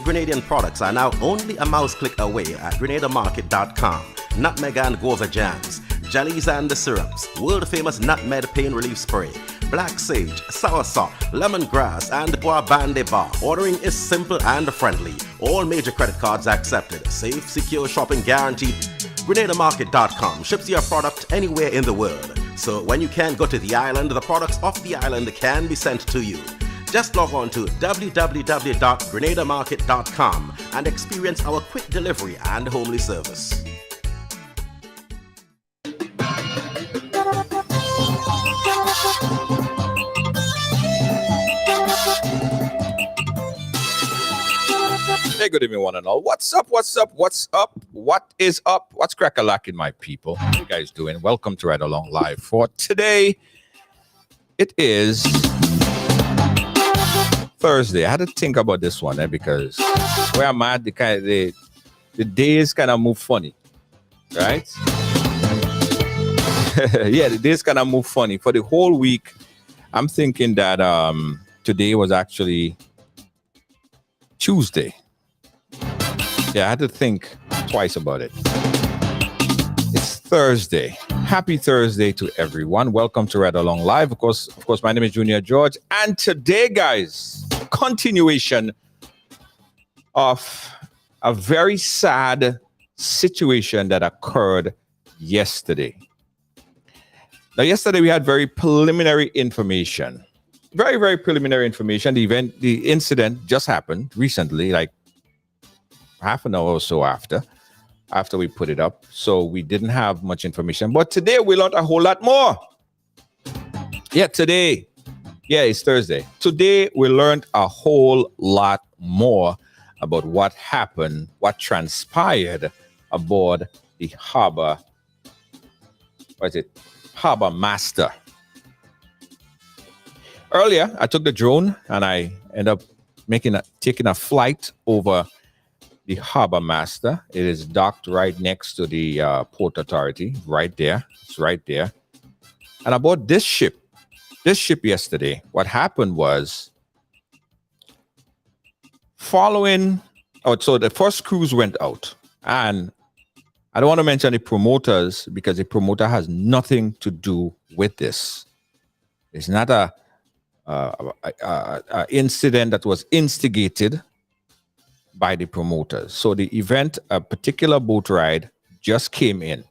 Grenadian products are now only a mouse click away at grenadamarket.com. Nutmeg and guava jams, jellies and the syrups, world-famous nutmeg pain relief spray, black sage, soursop, lemongrass, and bois bande bar. Ordering is simple and friendly. All major credit cards accepted. Safe, secure shopping guaranteed. Grenadamarket.com ships your product anywhere in the world. So when you can't go to the island, the products off the island can be sent to you. Just log on to www.grenadamarket.com and experience our quick delivery and homely service. Hey, good evening, one and all. What's up? What's up? What's up? What is up? What's crack-a-lacking, my people? How you guys doing? Welcome to Ride Along Live. For today, it is Thursday. I had to think about this one because where I'm at, the days kind of move funny, right? Yeah, the days kind of move funny. For the whole week, I'm thinking that today was actually Tuesday. Yeah, I had to think twice about it. It's Thursday. Happy Thursday to everyone. Welcome to Ride Along Live. Of course, my name is Junior George. And today, guys, continuation of a very sad situation that occurred yesterday. Now, yesterday we had very preliminary information. Very, very preliminary information. The incident just happened recently, like half an hour or so after we put it up. So we didn't have much information. But today we learned a whole lot more. Yeah, today. Yeah, it's Thursday. Today we learned a whole lot more about what happened, what transpired aboard the Harbor Master. Earlier, I took the drone and I ended up taking a flight over the Harbor Master. It is docked right next to the Port Authority, right there. It's right there. And aboard this ship yesterday, what happened was so the first cruise went out. And I don't want to mention the promoters because the promoter has nothing to do with this. It's not a incident that was instigated by the promoters. So the event, a particular boat ride just came in.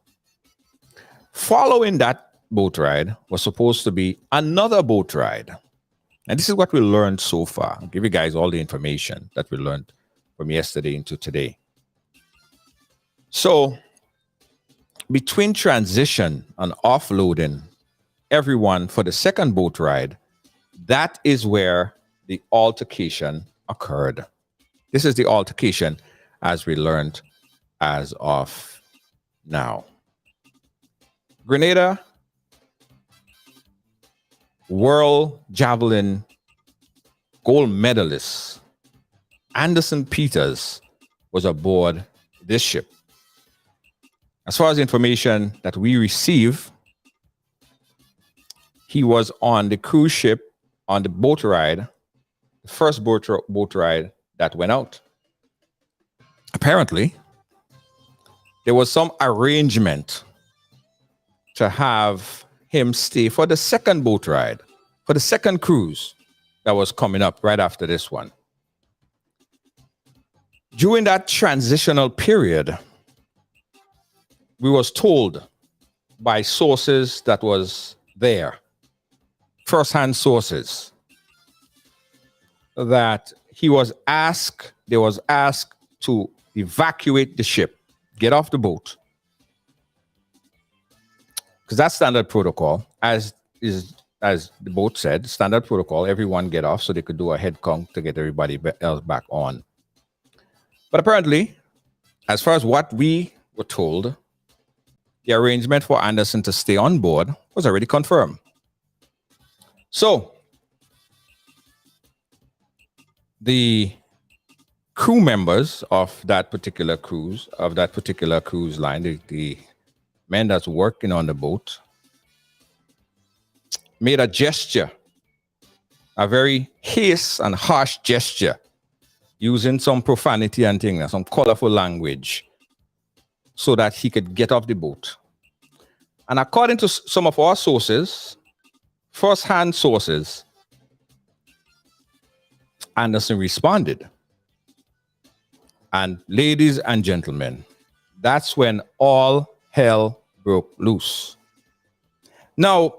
Following that boat ride was supposed to be another boat ride. And this is what we learned so far. I'll give you guys all the information that we learned from yesterday into today. So between transition and offloading everyone for the second boat ride, that is where the altercation occurred. This is the altercation as we learned as of now. Grenada World Javelin gold medalist Anderson Peters was aboard this ship. As far as information that we receive, he was on the cruise ship on the boat ride, the first boat ride that went out. Apparently, there was some arrangement to have him stay for the second boat ride, for the second cruise that was coming up right after this one. During that transitional period, we was told by sources that was there, first-hand sources, that they was asked to evacuate the ship, get off the boat, because that's standard protocol, as the boat said, standard protocol. Everyone get off so they could do a head count to get everybody else back on. But apparently, as far as what we were told, the arrangement for Anderson to stay on board was already confirmed. So the crew members of that particular cruise line, the men that's working on the boat, made a gesture, a very hideous and harsh gesture, using some profanity and things, some colorful language, so that he could get off the boat. And according to some of our sources, first-hand sources, Anderson responded. And ladies and gentlemen, that's when all hell broke loose. Now,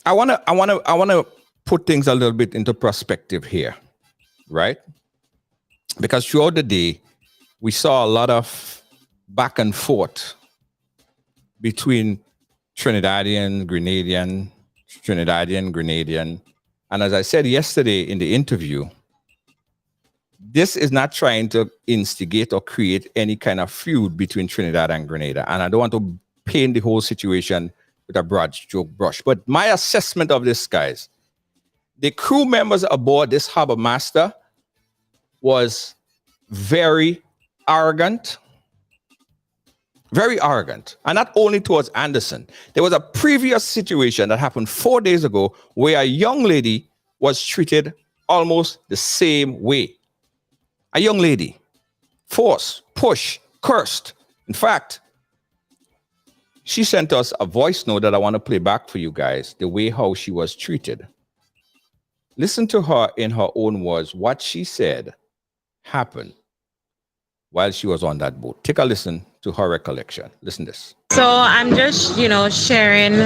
I wanna put things a little bit into perspective here, right? Because throughout the day, we saw a lot of back and forth between Trinidadian, Grenadian. And as I said yesterday in the interview, this is not trying to instigate or create any kind of feud between Trinidad and Grenada. And I don't want to paint the whole situation with a broad stroke brush. But my assessment of this, guys, the crew members aboard this harbor master was very arrogant. Very arrogant. And not only towards Anderson. There was a previous situation that happened 4 days ago where a young lady was treated almost the same way. A young lady. Forced, pushed, cursed. In fact, she sent us a voice note that I want to play back for you guys, the way how she was treated. Listen to her in her own words. What she said happened while she was on that boat. Take a listen to her recollection. Listen to this. So I'm just, sharing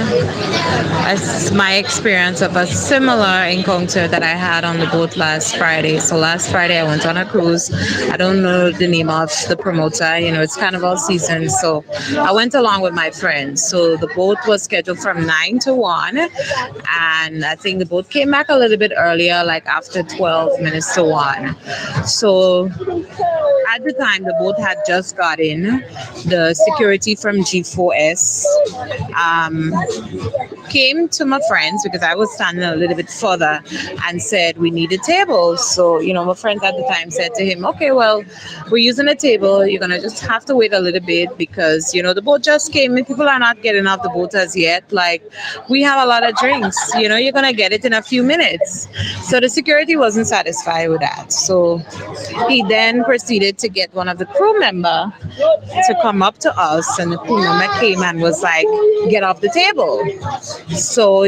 my experience of a similar encounter that I had on the boat last Friday. So last Friday I went on a cruise. I don't know the name of the promoter. It's carnival season. So I went along with my friends. So the boat was scheduled from 9 to 1. And I think the boat came back a little bit earlier, like after 12 minutes to 1. So at the time, the boat had just got in. The security from G4S came to my friends, because I was standing a little bit further, and said, we need a table. So, my friends at the time said to him, okay, well, we're using a table. You're going to just have to wait a little bit because, the boat just came and people are not getting off the boat as yet. Like, we have a lot of drinks, you're going to get it in a few minutes. So the security wasn't satisfied with that. So he then proceeded to get one of the crew member to come up to us, and the crew member came and was like, get off the table. So,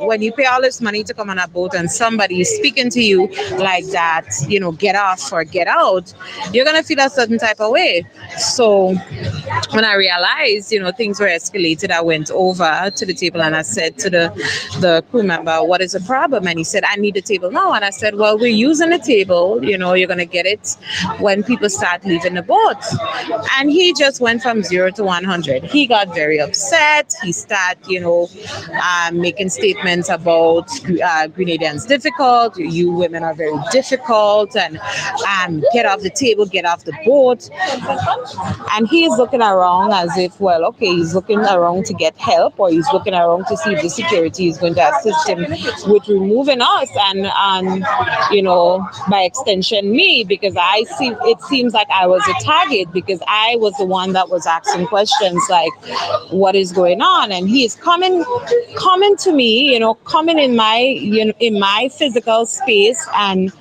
when you pay all this money to come on a boat and somebody is speaking to you like that, get off or get out, you're going to feel a certain type of way. So when I realized, things were escalated, I went over to the table and I said to the crew member, what is the problem? And he said, I need a table now. And I said, well, we're using a table, you're going to get it when people start leaving the boat. And he just went from 0 to 100. He got very upset. He started, making statements about Grenadians difficult. You women are very difficult, and get off the table, get off the boat. And he's looking around as if, well, okay, he's looking around to get help, or he's looking around to see if the security is going to assist him with removing us and by extension me, because it seems like I was a target, because I was the one that was asking questions like, what is going on? And he's coming to me, coming in my physical space and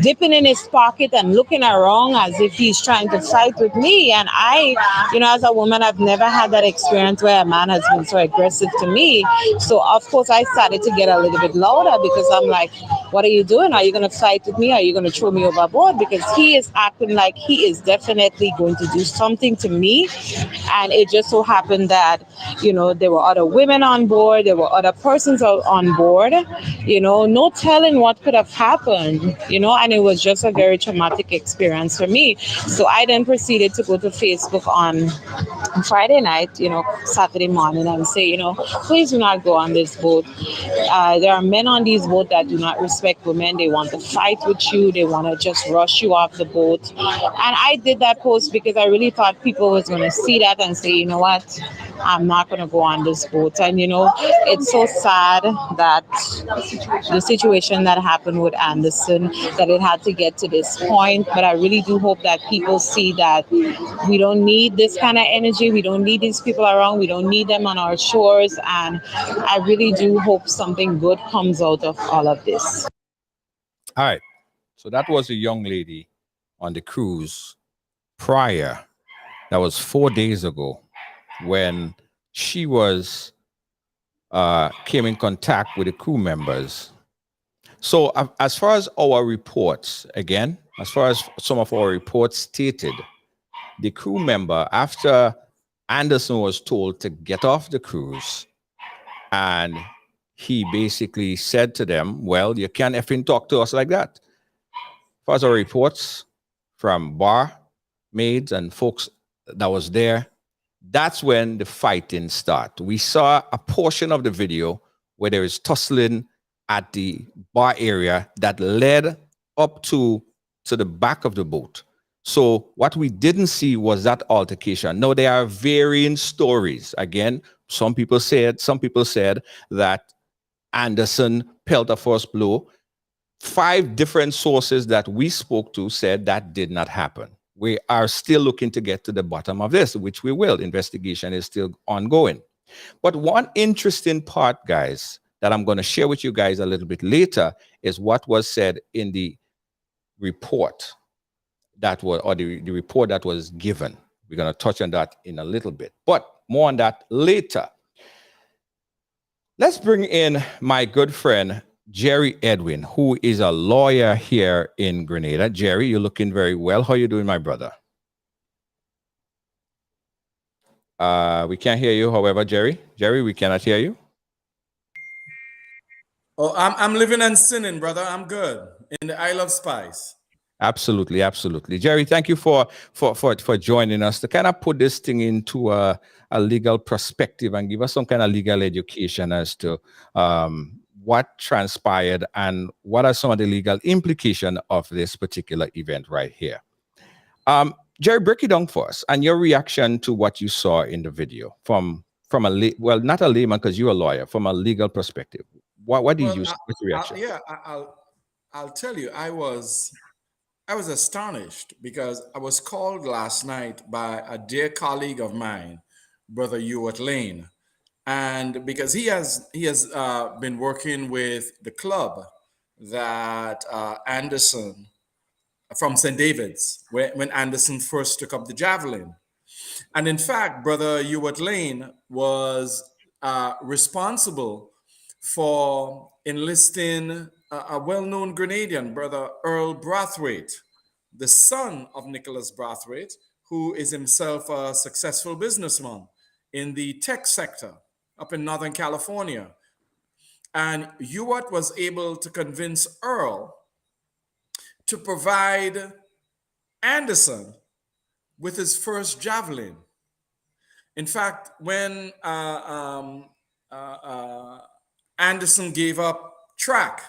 dipping in his pocket and looking around as if he's trying to fight with me. And I, as a woman, I've never had that experience where a man has been so aggressive to me. So of course I started to get a little bit louder, because I'm like, what are you doing? Are you going to fight with me? Are you going to throw me overboard? Because he is acting like he is definitely going to do something to me. And it just so happened that, there were other women on board, there were other persons on board, no telling what could have happened, and it was just a very traumatic experience for me. So I then proceeded to go to Facebook on Friday night, Saturday morning, and say, please do not go on this boat. There are men on these boats that do not respect women. They want to fight with you. They want to just rush you off the boat. And I did that post because I really thought people was going to see that and say, you know what, I'm not going to go on this boat. And, it's so sad that the situation that happened with Anderson, that it had to get to this point. But I really do hope that people see that we don't need this kind of energy. We don't need these people around. We don't need them on our shores. And I really do hope something good comes out of all of this. All right. So that was a young lady on the cruise prior. That was 4 days ago when she was came in contact with the crew members. So as far as our reports, again, as far as some of our reports stated, the crew member, after Anderson was told to get off the cruise, and he basically said to them, well, you can't effing talk to us like that. As far as our reports from bar maids and folks that was there, that's when the fighting started. We saw a portion of the video where there is tussling at the bar area that led up to the back of the boat. So what we didn't see was that altercation. No, there are varying stories. Again, some people said that Anderson pelt a first blow. 5 different sources that we spoke to said that did not happen. We are still looking to get to the bottom of this, which we will. Investigation is still ongoing. But one interesting part, guys, that I'm going to share with you guys a little bit later is what was said in the report that was, or the report that was given. We're going to touch on that in a little bit, but more on that later. Let's bring in my good friend, Jerry Edwin, who is a lawyer here in Grenada. Jerry, you're looking very well. How are you doing, my brother? We can't hear you, however, Jerry. Jerry, we cannot hear you. Oh, I'm living and sinning, brother. I'm good in the Isle of Spice. Absolutely, absolutely. Jerry, thank you for joining us to kind of put this thing into a legal perspective and give us some kind of legal education as to what transpired and what are some of the legal implications of this particular event right here. Jerry, break it down for us and your reaction to what you saw in the video from well, not a layman because you're a lawyer, from a legal perspective. What did you see? What's your reaction? I'll tell you, I was astonished because I was called last night by a dear colleague of mine, Brother Ewart Lane, and because he has been working with the club that Anderson from St. David's when Anderson first took up the javelin, and in fact, Brother Ewart Lane was responsible for enlisting a well-known Grenadian, Brother Earl Brathwaite, the son of Nicholas Brathwaite, who is himself a successful businessman in the tech sector up in Northern California. And Ewart was able to convince Earl to provide Anderson with his first javelin. In fact, when Anderson gave up track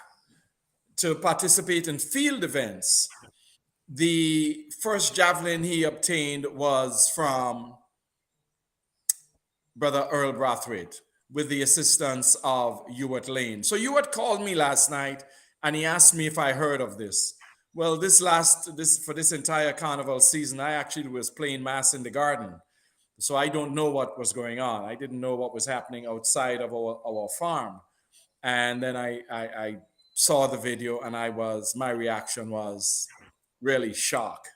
to participate in field events, the first javelin he obtained was from Brother Earl Brathwaite with the assistance of Ewart Lane. So Ewart called me last night and he asked me if I heard of this. Well, for this entire carnival season, I actually was playing mass in the garden. So I don't know what was going on. I didn't know what was happening outside of our farm. And then I saw the video and my reaction was really shock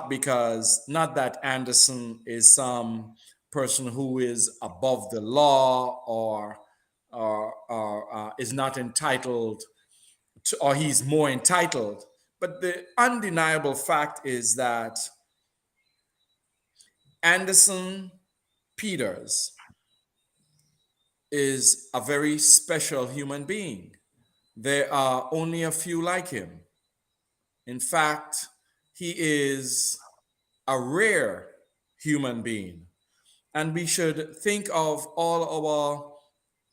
because not that Anderson is some person who is above the law or is not entitled or he's more entitled. But the undeniable fact is that Anderson Peters is a very special human being. There are only a few like him. In fact, he is a rare human being. And we should think of all our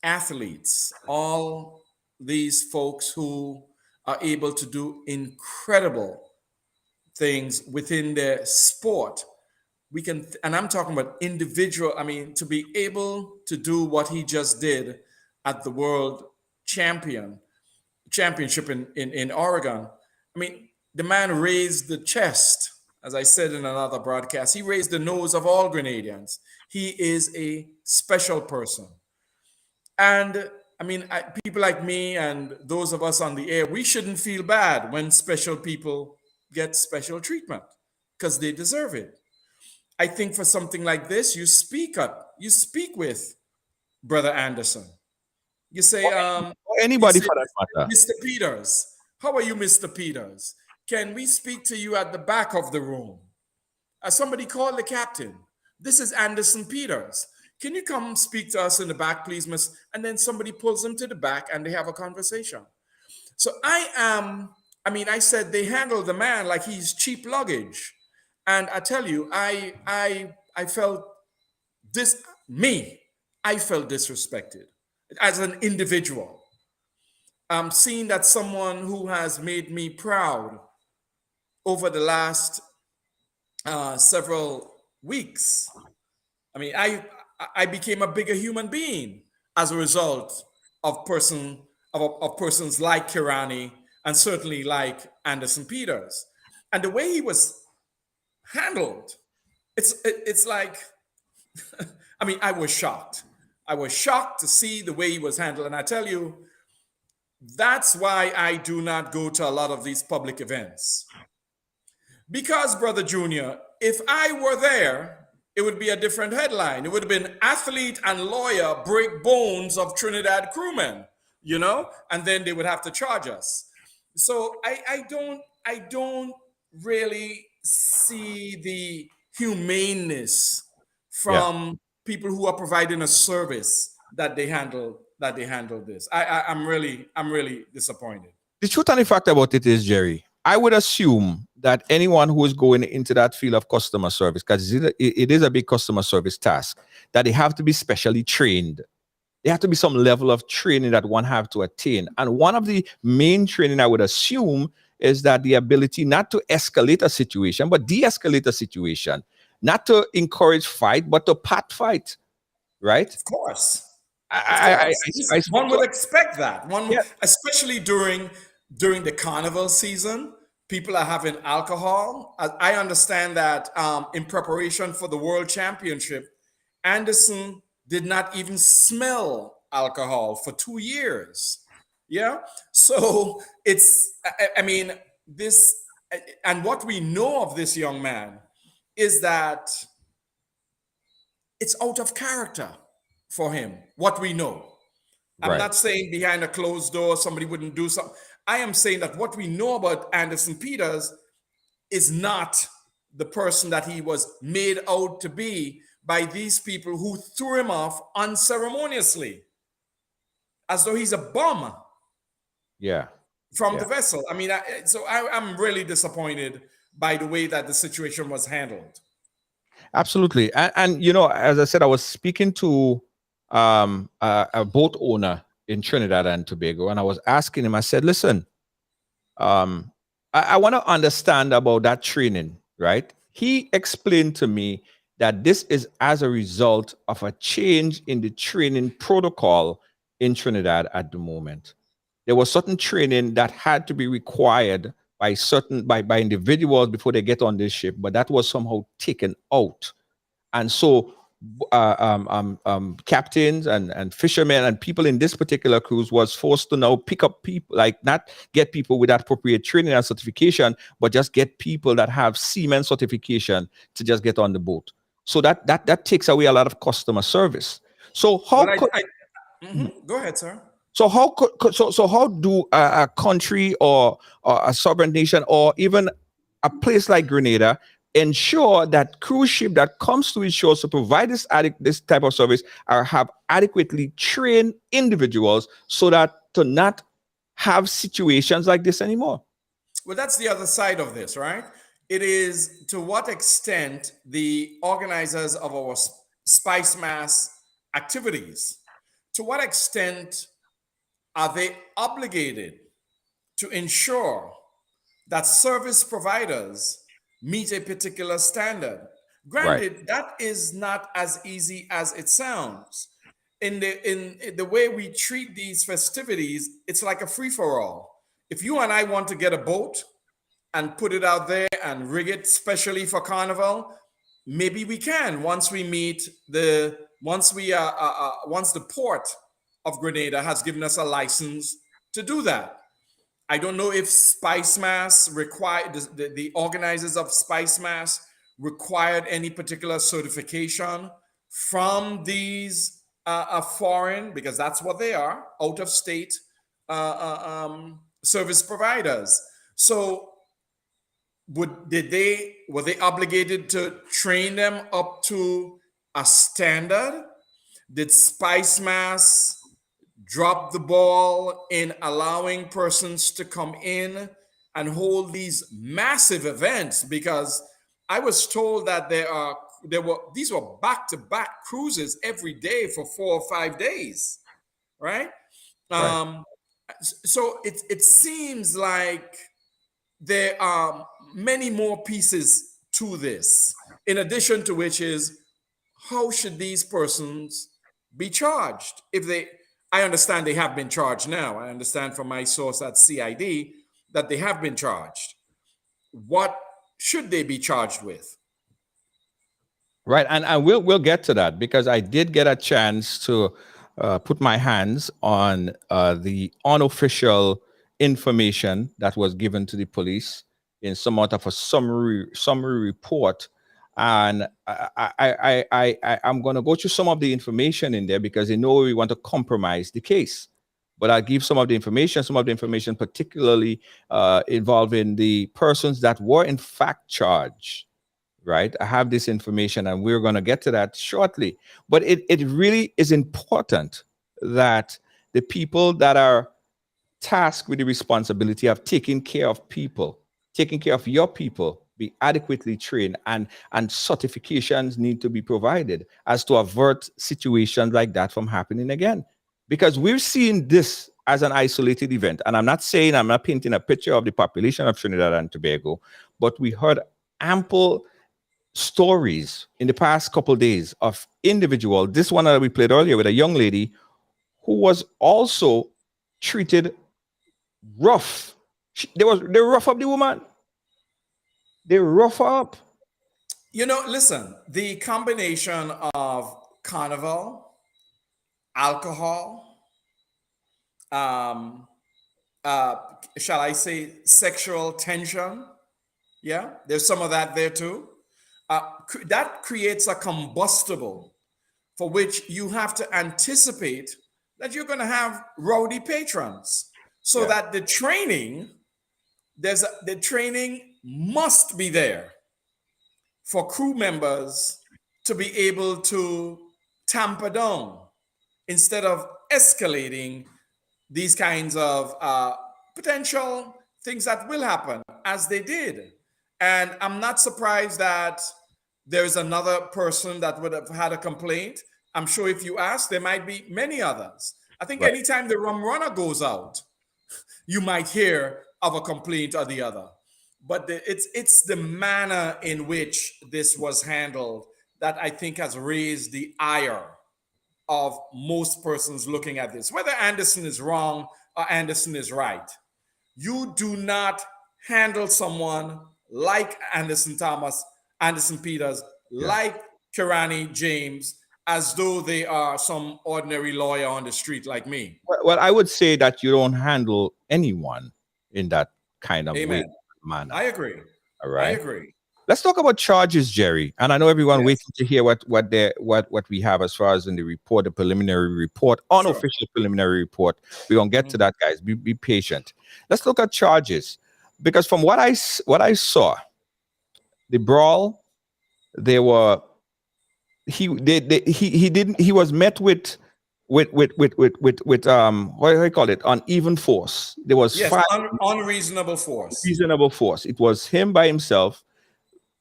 athletes, all these folks who are able to do incredible things within their sport. We can, and I'm talking about individual, I mean, to be able to do what he just did at the world championship in Oregon. I mean, the man raised the chest, as I said in another broadcast, he raised the nose of all Grenadians. He is a special person. And I mean, people like me and those of us on the air, we shouldn't feel bad when special people get special treatment because they deserve it. I think for something like this, you speak up, you speak with Brother Anderson. You say, Or anybody you say, for that matter. Mr. Peters, how are you, Mr. Peters? Can we speak to you at the back of the room? Somebody call the captain. This is Anderson Peters. Can you come speak to us in the back, please, miss? And then somebody pulls them to the back and they have a conversation. So I said they handle the man like he's cheap luggage. And I tell you, I felt I felt disrespected as an individual. Seeing that someone who has made me proud over the last several weeks. I mean, I became a bigger human being as a result of persons like Kirani and certainly like Anderson Peters. And the way he was handled, it's like, I mean, I was shocked. I was shocked to see the way he was handled. And I tell you, that's why I do not go to a lot of these public events. Because, Brother Junior, if I were there, it would be a different headline. It would have been athlete and lawyer break bones of Trinidad crewmen, you know, and then they would have to charge us. So I don't really see the humaneness from people who are providing a service that they handle this. I'm really disappointed. The truth and the fact about it is, Jerry, I would assume that anyone who is going into that field of customer service, because it is a big customer service task, that they have to be specially trained. There have to be some level of training that one have to attain. And one of the main training I would assume is that the ability not to escalate a situation, but de-escalate a situation, not to encourage fight, but to pat fight, right? Of course. One would expect that. Especially during the carnival season, people are having alcohol. I understand that in preparation for the World Championship, Anderson did not even smell alcohol for 2 years. Yeah. So and what we know of this young man is that it's out of character for him, what we know. I'm not saying behind a closed door somebody wouldn't do something. I am saying that what we know about Anderson Peters is not the person that he was made out to be by these people who threw him off unceremoniously, as though he's a bum. From the vessel. I mean, I'm really disappointed by the way that the situation was handled. Absolutely. And you know, as I said, I was speaking to a boat owner in Trinidad and Tobago, and I was asking him, I said, listen, I want to understand about that training, right? He explained to me that this is as a result of a change in the training protocol in Trinidad at the moment. There was certain training that had to be required by individuals before they get on this ship, but that was somehow taken out. And so captains and fishermen and people in this particular cruise was forced to now pick up people, like not get people with appropriate training and certification, but just get people that have seaman certification to just get on the boat. So that takes away a lot of customer service. So how Go ahead, sir. So how so how do a country or a sovereign nation or even a place like Grenada ensure that cruise ship that comes to its shores to provide this type of service are have adequately trained individuals so that to not have situations like this anymore? Well, that's the other side of this, right? It is to what extent the organizers of our Spice Mass activities, to what extent are they obligated to ensure that service providers meet a particular standard? Right. Granted, that is not as easy as it sounds. In the way we treat these festivities, it's like a free for all. If you and I want to get a boat and put it out there and rig it specially for carnival, maybe we can once we meet the once the port of Grenada has given us a license to do that. I don't know if Spice Mass required the organizers of Spice Mass required any particular certification from these foreign, because that's what they are, out of state service providers. So were they obligated to train them up to a standard? Did Spice Mass drop the ball in allowing persons to come in and hold these massive events? Because I was told that these were back-to-back cruises every day for 4 or 5 days, right? Right. So it seems like there are many more pieces to this, in addition to which is, how should these persons be charged? I understand they have been charged now. I understand from my source at CID that they have been charged. What should they be charged with? Right, and we'll get to that because I did get a chance to put my hands on the unofficial information that was given to the police in somewhat of a summary report, and I'm going to go through some of the information in there because they know we want to compromise the case. But I'll give some of the information particularly involving the persons that were in fact charged. Right, I have this information and we're going to get to that shortly. But it really is important that the people that are tasked with the responsibility of taking care of people, taking care of your people, be adequately trained, and certifications need to be provided as to avert situations like that from happening again. Because we're seeing this as an isolated event. And I'm not painting a picture of the population of Trinidad and Tobago, but we heard ample stories in the past couple of days of individual. This one that we played earlier with a young lady who was also treated rough. They rough up the woman. They rough her up. Listen, the combination of carnival, alcohol, shall I say, sexual tension. Yeah, there's some of that there too. That creates a combustible for which you have to anticipate that you're going to have rowdy patrons. So that the training must be there for crew members to be able to tamper down instead of escalating these kinds of potential things that will happen, as they did. And I'm not surprised that there's another person that would have had a complaint. I'm sure if you ask, there might be many others. I think anytime the rum runner goes out, you might hear of a complaint or the other. But it's the manner in which this was handled that I think has raised the ire of most persons looking at this. Whether Anderson is wrong or Anderson is right, you do not handle someone like Anderson Peters, like Kirani James, as though they are some ordinary lawyer on the street like me. Well, I would say that you don't handle anyone in that kind of Amen. way, manner. I agree. All right. I agree. Let's talk about charges, Jerry. And I know everyone Yes. waiting to hear what we have as far as in the report, the preliminary report, unofficial preliminary report. We're gonna get to that, guys. Be patient. Let's look at charges, because from what I saw, the brawl, they were he didn't he was met with what do I call it, uneven force. There was Yes, five unreasonable force. reasonable force. It was him by himself,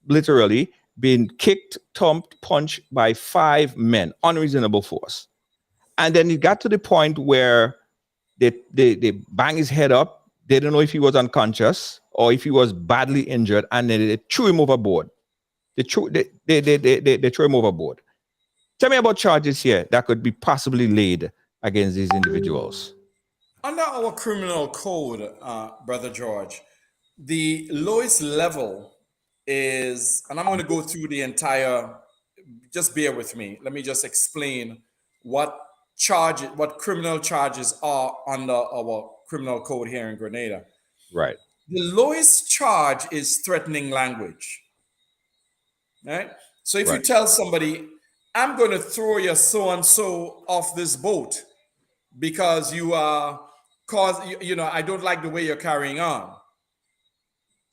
literally being kicked, thumped, punched by five men, unreasonable force. And then it got to the point where they bang his head up. They don't know if he was unconscious or if he was badly injured, and then they threw him overboard. They threw him overboard. Tell me about charges here that could be possibly laid against these individuals. Under our criminal code, Brother George, the lowest level is, and I'm going to go through the entire, just bear with me. Let me just explain what criminal charges are under our criminal code here in Grenada. Right. The lowest charge is threatening language. Right? So if you tell somebody, I'm going to throw you so and so off this boat because you are I don't like the way you're carrying on,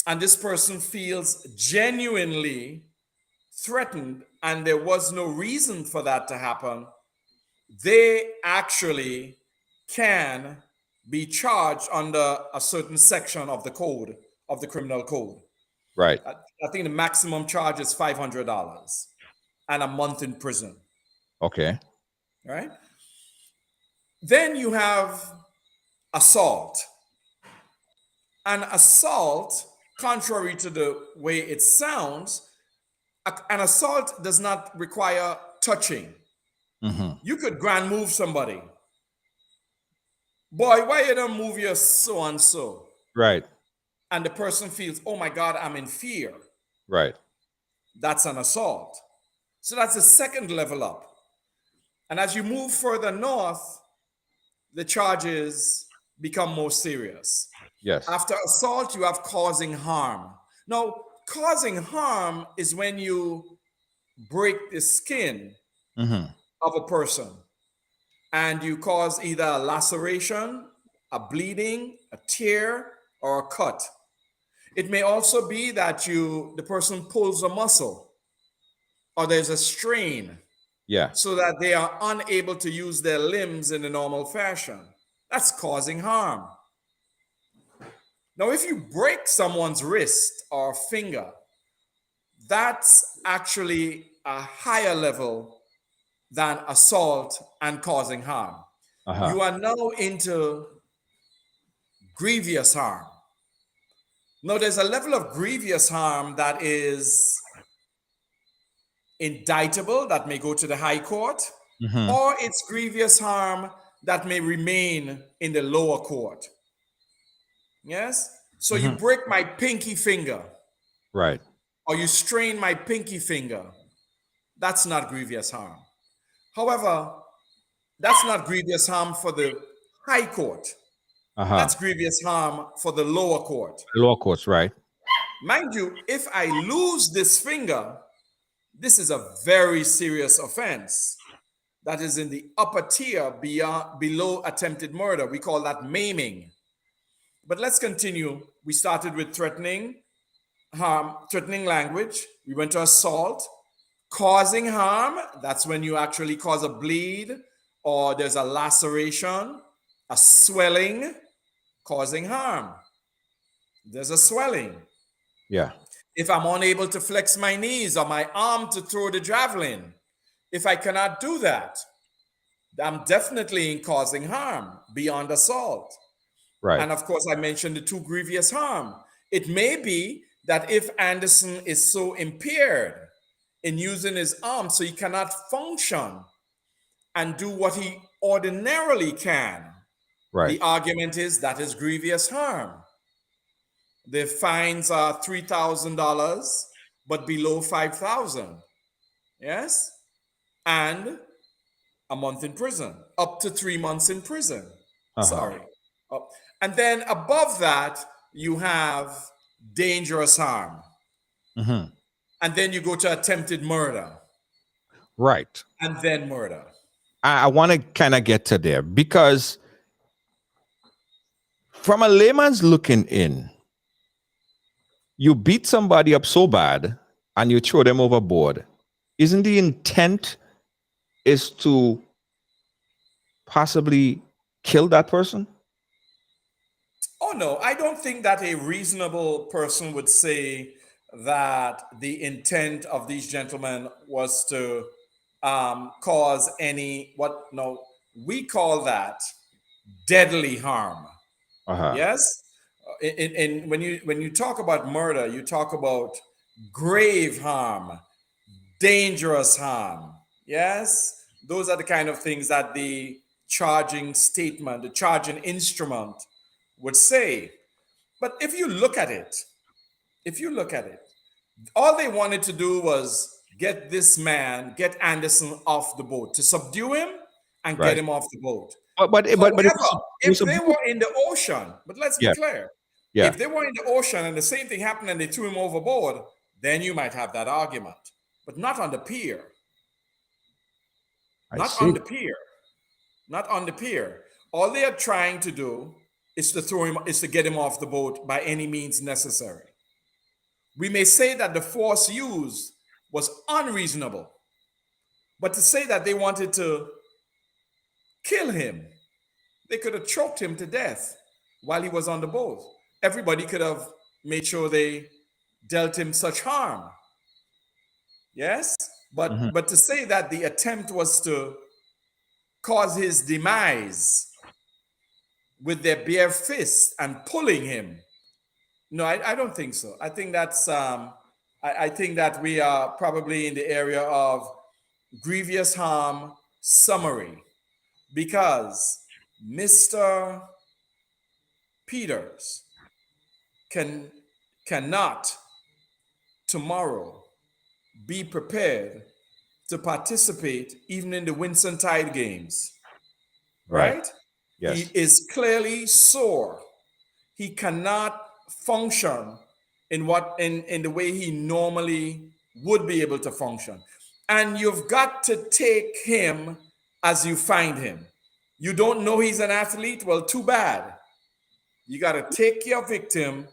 and this person feels genuinely threatened and there was no reason for that to happen, they actually can be charged under a certain section of the code, of the criminal code. Right. I think the maximum charge is $500 and a month in prison. Okay. Right? Then you have assault. And assault, contrary to the way it sounds, an assault does not require touching. Mm-hmm. You could grand move somebody. Boy, why you don't move your so and so? Right. And the person feels, oh my God, I'm in fear. Right. That's an assault. So that's the second level up. And as you move further north, the charges become more serious. Yes. After assault, you have causing harm. Now, causing harm is when you break the skin of a person and you cause either a laceration, a bleeding, a tear, or a cut. It may also be that the person pulls a muscle or there's a strain. Yeah. So that they are unable to use their limbs in a normal fashion. That's causing harm. Now, if you break someone's wrist or finger, that's actually a higher level than assault and causing harm. You are now into grievous harm. Now, there's a level of grievous harm that is indictable, that may go to the high court, or it's grievous harm that may remain in the lower court. Yes? So you break my pinky finger. Right. Or you strain my pinky finger. That's not grievous harm. However, that's not grievous harm for the high court. That's grievous harm for the lower court. Lower courts, right. Mind you, if I lose this finger, this is a very serious offense that is in the upper tier below attempted murder. We call that maiming. But let's continue. We started with threatening harm, threatening language. We went to assault. Causing harm, that's when you actually cause a bleed or there's a laceration, a swelling, causing harm. There's a swelling. Yeah. If I'm unable to flex my knees or my arm to throw the javelin, if I cannot do that, I'm definitely in causing harm beyond assault. Right. And of course, I mentioned the two grievous harm. It may be that if Anderson is so impaired in using his arm so he cannot function and do what he ordinarily can, right. The argument is that is grievous harm. The fines are $3,000, but below $5,000. Yes? And a month in prison, up to 3 months in prison. Sorry. And then above that, you have dangerous harm. and then you go to attempted murder, Right. and then murder. I want to kind of get to there because from a layman's looking in, you beat somebody up so bad and you throw them overboard. Isn't the intent is to possibly kill that person? Oh no, I don't think that a reasonable person would say that the intent of these gentlemen was to cause any what no we call that deadly harm. Uh-huh. Yes, in when you talk about murder, you talk about grave harm, dangerous harm. Yes, those are the kind of things that the charging statement, the charging instrument would say. But if you look at it, all they wanted to do was get Anderson off the boat, to subdue him and get Right. him off the boat. But However, it was if they were in the ocean, but let's be yeah, clear, yeah. if they were in the ocean and the same thing happened and they threw him overboard, then you might have that argument. But not on the pier. I Not see. on the pier. Not on the pier. All they are trying to do is to get him off the boat by any means necessary. We may say that the force used was unreasonable, but to say that they wanted to kill him, they could have choked him to death while he was on the boat. Everybody could have made sure they dealt him such harm. Yes? Mhm. But to say that the attempt was to cause his demise with their bare fists and pulling him, no, I don't think so. I think that's I think that we are probably in the area of grievous harm summary, because Mr. Peters cannot tomorrow be prepared to participate even in the Whitsuntide games, right? Yes. He is clearly sore. He cannot function in the way he normally would be able to function. And you've got to take him as you find him. You don't know he's an athlete? Well, too bad. You got to take your victim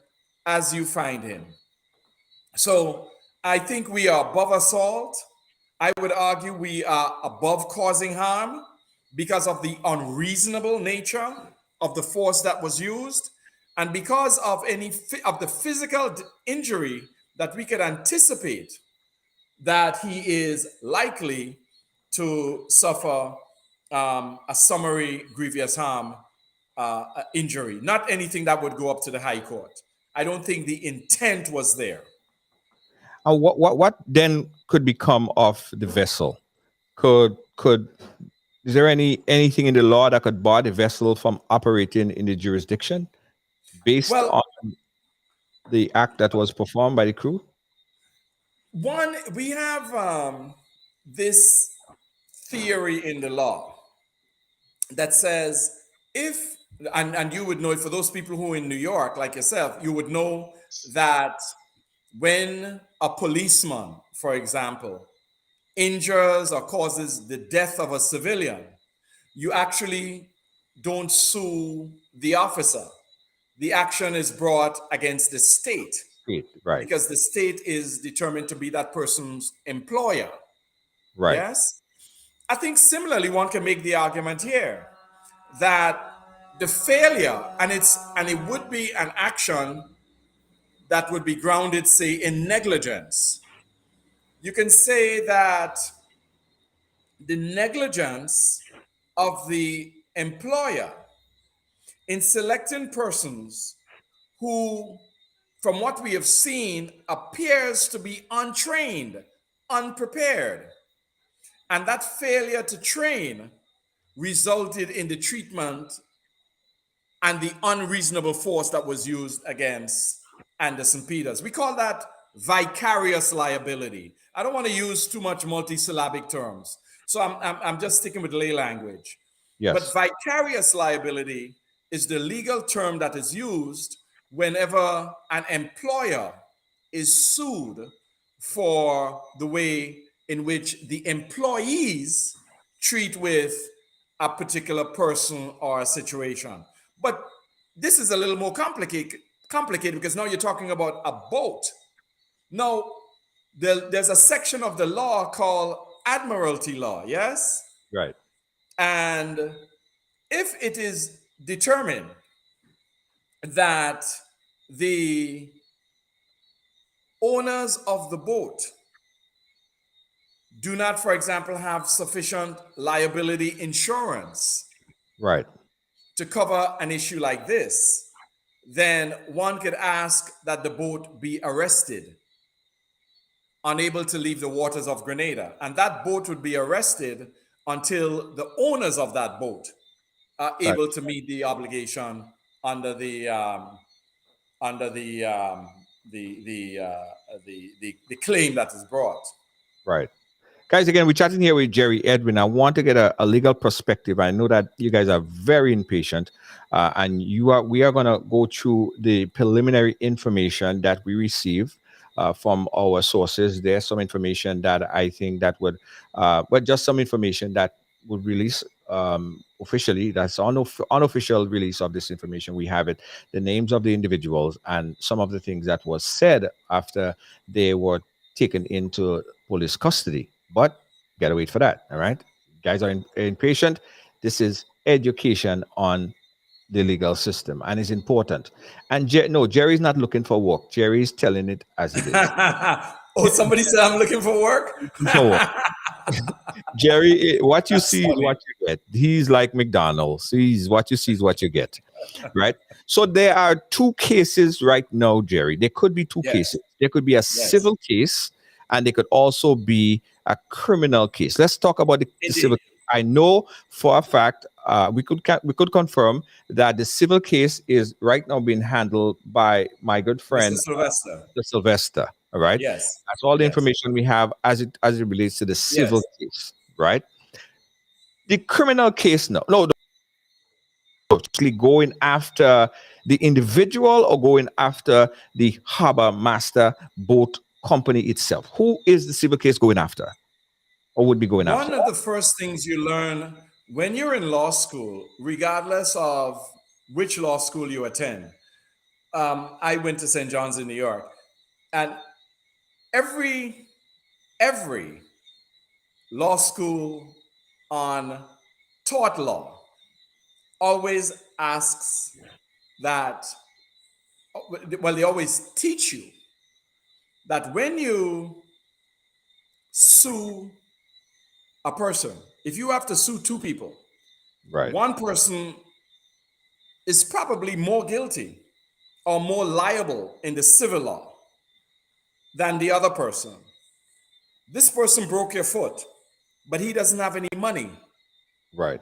as you find him. So I think we are above assault. I would argue we are above causing harm because of the unreasonable nature of the force that was used, and because of of the physical injury that we could anticipate that he is likely to suffer a summary grievous harm injury, not anything that would go up to the High Court. I don't think the intent was there. What then could become of the vessel? Could is there anything in the law that could bar the vessel from operating in the jurisdiction based Well, on the act that was performed by the crew? one, we have this theory in the law that says if, and you would know it for those people who are in New York, like yourself, you would know that when a policeman, for example, injures or causes the death of a civilian, you actually don't sue the officer. The action is brought against the state Right. because the state is determined to be that person's employer. Right. Yes? I think similarly, one can make the argument here that the failure, and it would be an action that would be grounded, say, in negligence. You can say that the negligence of the employer in selecting persons who, from what we have seen, appears to be untrained, unprepared. And that failure to train resulted in the treatment and the unreasonable force that was used against Anderson Peters. We call that vicarious liability. I don't want to use too much multisyllabic terms, so I'm just sticking with lay language. Yes. But vicarious liability is the legal term that is used whenever an employer is sued for the way in which the employees treat with a particular person or a situation. But this is a little more complicated because now you're talking about a boat. Now, there's a section of the law called admiralty law, yes? Right. And if it is determined that the owners of the boat do not, for example, have sufficient liability insurance Right. to cover an issue like this, then one could ask that the boat be arrested, unable to leave the waters of Grenada. And that boat would be arrested until the owners of that boat are able to meet the obligation under the claim that is brought. Right. Guys, again, we're chatting here with Jerry Edwin. I want to get a legal perspective. I know that you guys are very impatient, and we are going to go through the preliminary information that we receive from our sources. There's some information that I think that would, but just some information that would release officially. That's unofficial release of this information. We have it, the names of the individuals, and some of the things that was said after they were taken into police custody. But gotta wait for that. All right, guys are impatient. This is education on the legal system, and it's important. And Jerry's not looking for work. Jerry's telling it as it is. Oh, somebody said I'm looking for work. For work. Jerry, what you see is what you get. He's like McDonald's. He's what you see is what you get, right? So there are two cases right now, Jerry. There could be two cases. There could be a civil case, and there could also be a criminal case. Let's talk about the civil case. I know for a fact we could confirm that the civil case is right now being handled by my good friend Mr. Sylvester. All right. Yes. That's all the information we have as it relates to the civil case, right? The criminal case, no, actually going after the individual or going after the harbor master boat company itself. Who is the civil case going after, or would be going after? One of the first things you learn when you're in law school, regardless of which law school you attend. I went to St. John's in New York, and every law school on tort law always asks that, well, they always teach you that when you sue a person, if you have to sue two people, right, one person is probably more guilty or more liable in the civil law than the other person. This person broke your foot, but he doesn't have any money. Right.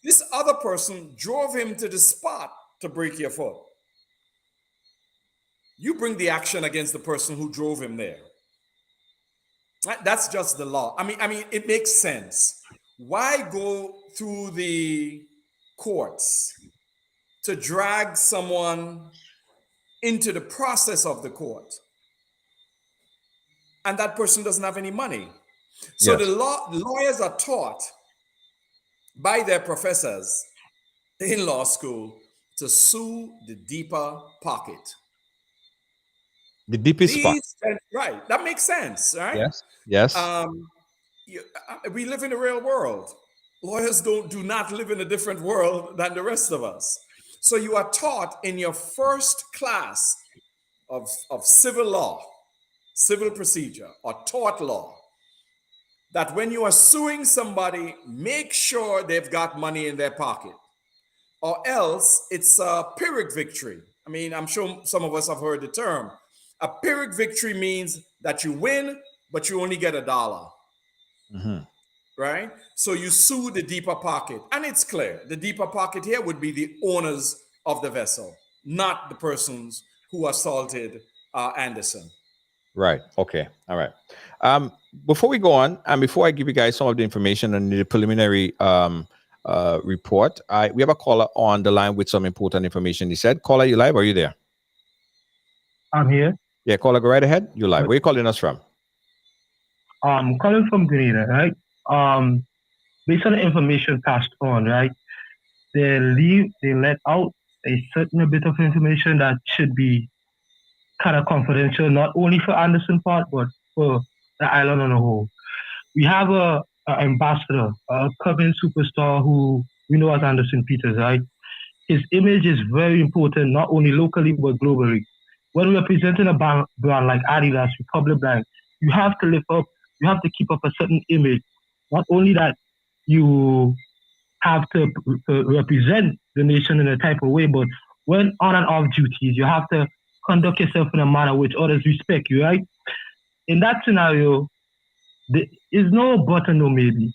This other person drove him to the spot to break your foot. You bring the action against the person who drove him there. That's just the law. I mean, it makes sense. Why go through the courts to drag someone into the process of the court, and that person doesn't have any money? So the lawyers are taught by their professors in law school to sue the deeper pocket. The deepest spot. Right. That makes sense, right? Yes. Yes. We live in the real world. Lawyers do not live in a different world than the rest of us. So you are taught in your first class of civil law, civil procedure, or tort law, that when you are suing somebody, make sure they've got money in their pocket, or else it's a Pyrrhic victory. I mean, I'm sure some of us have heard the term. A Pyrrhic victory means that you win, but you only get $1. Mm-hmm. Right? So you sue the deeper pocket. And it's clear. The deeper pocket here would be the owners of the vessel, not the persons who assaulted Anderson. Right. Okay. All right. Before we go on, and before I give you guys some of the information on the preliminary report, we have a caller on the line with some important information. He said, caller, you live? Are you there? I'm here. Yeah, caller, go right ahead. You're live. Where are you calling us from? Coming from Grenada, right? Based on the information passed on, right? They let out a certain bit of information that should be kind of confidential, not only for Anderson part, but for the island on a whole. We have a ambassador, a current superstar who we know as Anderson Peters, right? His image is very important, not only locally but globally. When we are presenting a brand like Adidas, Republic Brand, you have to live up, you have to keep up a certain image. Not only that, you have to represent the nation in a type of way, but when on and off duties, you have to conduct yourself in a manner which others respect you, right? In that scenario, there is no but and no maybe.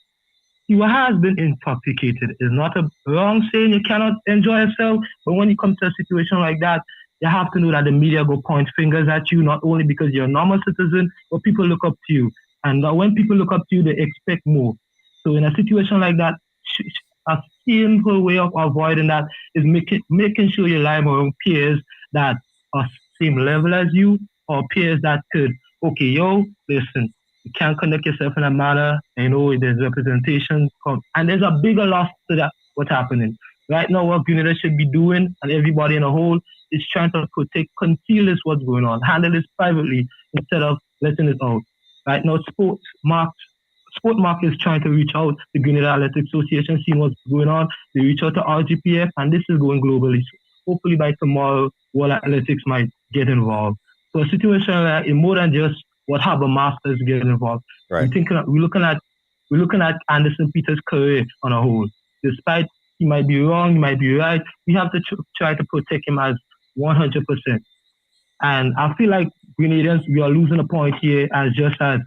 He has been intoxicated. It's not a wrong saying you cannot enjoy yourself, but when you come to a situation like that, you have to know that the media go point fingers at you, not only because you're a normal citizen, but people look up to you. And when people look up to you, they expect more. So in a situation like that, a simple way of avoiding that is making sure you lie around peers that are same level as you, or peers that could, okay, yo, listen, you can't conduct yourself in a manner, you know, there's representation, and there's a bigger loss to that, what's happening. Right now, what Grenada should be doing, and everybody in a whole, is trying to protect, conceal this what's going on, handle this privately instead of letting it out. Right now, Sport Mark is trying to reach out to Grenada Athletics Association, seeing what's going on. They reach out to RGPF, and this is going globally. So hopefully by tomorrow, World Athletics might get involved. So a situation like more than just what Harbour Masters get involved. Right. We're looking at Anderson Peters' career on a whole. Despite he might be wrong, he might be right, we have to try to protect him as 100%. And I feel like Grenadians, we are losing a point here as just as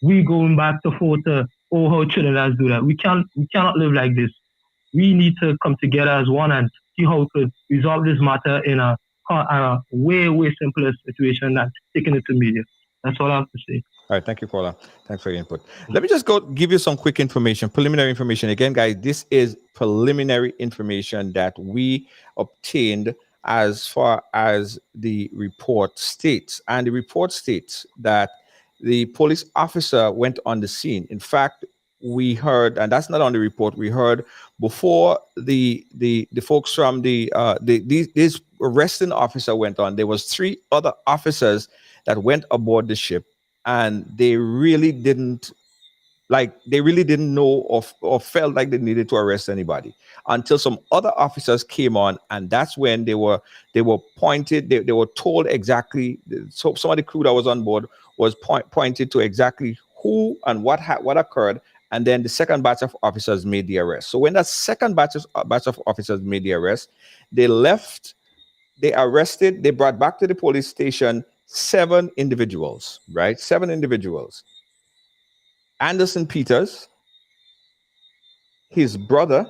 we going back to forth to how Trinidad do that. We cannot live like this. We need to come together as one and see how we could resolve this matter in a way simpler situation than taking it to media. That's all I have to say. All right, thank you, Paula. Thanks for your input. Let me just go give you some quick information, preliminary information. Again, guys, this is preliminary information that we obtained as far as the report states. And the report states that the police officer went on the scene. In fact, we heard, and that's not on the report, we heard before the folks from this arresting officer went on, there was 3 other officers that went aboard the ship, and they really didn't know or felt like they needed to arrest anybody until some other officers came on, and that's when they were pointed, they were told exactly. So some of the crew that was on board was pointed to exactly who and what occurred, and then the second batch of officers made the arrest. So when that second batch of officers made the arrest, they left, they arrested, they brought back to the police station 7 individuals, right? 7 individuals. Anderson Peters, his brother,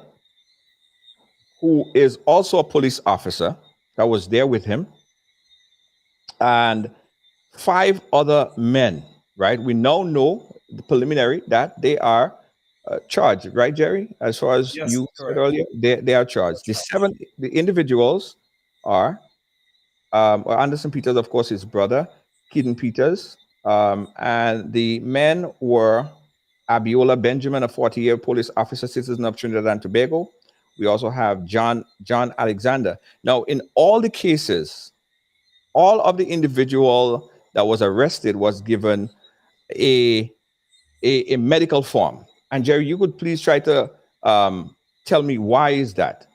who is also a police officer that was there with him, and 5 other men, right? We now know the preliminary that they are charged, right, Jerry? As far as Yes, you correct. said earlier, they are charged. The individuals are Anderson Peters, of course, his brother, Keaton Peters, and the men were Abiola Benjamin, a 40-year police officer, citizen of Trinidad and Tobago. We also have John Alexander. Now, in all the cases, all of the individual that was arrested was given a medical form. And Jerry, you could please try to tell me why is that?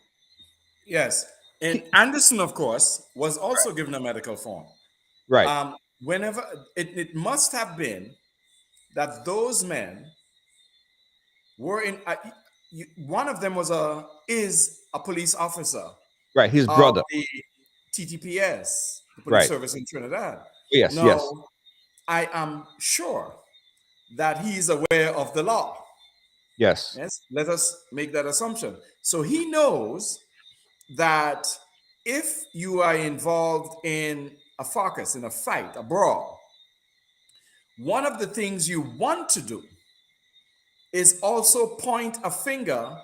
Yes. And Anderson, of course, was also given a medical form. Right. Whenever it must have been that those men were in. One of them is a police officer Right. His of brother. the TTPS, the police Right. service in Trinidad. Yes. Now, Yes. I am sure that he is aware of the law. Yes. Yes, let us make that assumption. So he knows that if you are involved in a fracas, in a fight, a brawl, one of the things you want to do is also point a finger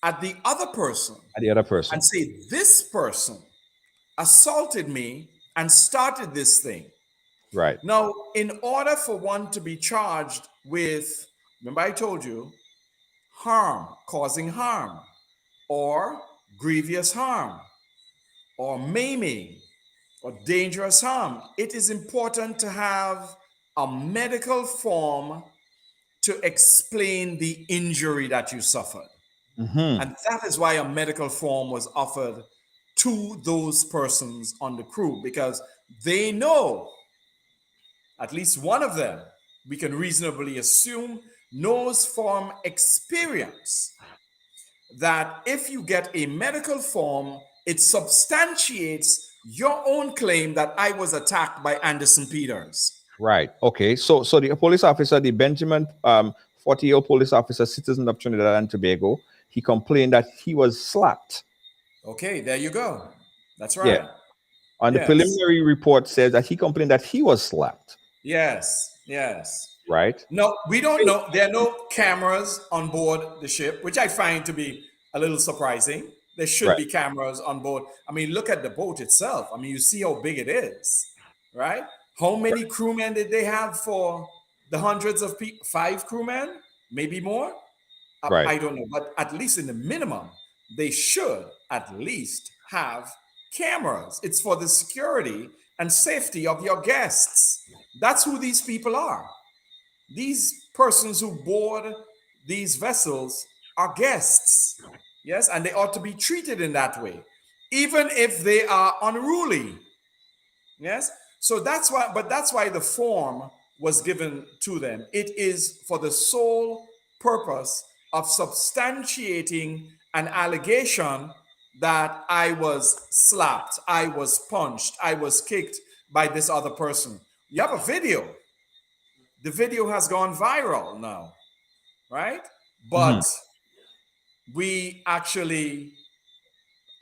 at the other person And the other person. and say, this person assaulted me and started this thing. Right. Now, in order for one to be charged with, remember I told you, harm, causing harm, or grievous harm, or maiming, or dangerous harm, it is important to have a medical form to explain the injury that you suffered. Mm-hmm. And that is why a medical form was offered to those persons on the crew, because they know, at least one of them, we can reasonably assume, knows from experience that if you get a medical form, it substantiates your own claim that I was attacked by Anderson Peters. Right. Okay. So the police officer, the Benjamin 40-year-old police officer, citizen of Trinidad and Tobago, he complained that he was slapped. Okay, there you go. That's Yeah. right. On the Yes. preliminary report says that he complained that he was slapped. Yes. Yes. Right. No, we don't know. There are no cameras on board the ship, which I find to be a little surprising. There should Right. be cameras on board. I mean, look at the boat itself. I mean, you see how big it is, right? How many crewmen did they have for the hundreds of people? 5 crewmen, maybe more. Right. I don't know, but at least in the minimum, they should at least have cameras. It's for the security and safety of your guests. That's who these people are. These persons who board these vessels are guests. Yes, and they ought to be treated in that way, even if they are unruly. Yes, so that's why the form was given to them. It is for the sole purpose of substantiating an allegation that I was slapped, I was punched, I was kicked by this other person. You have a video. The video has gone viral now, right? Mm-hmm. But we actually,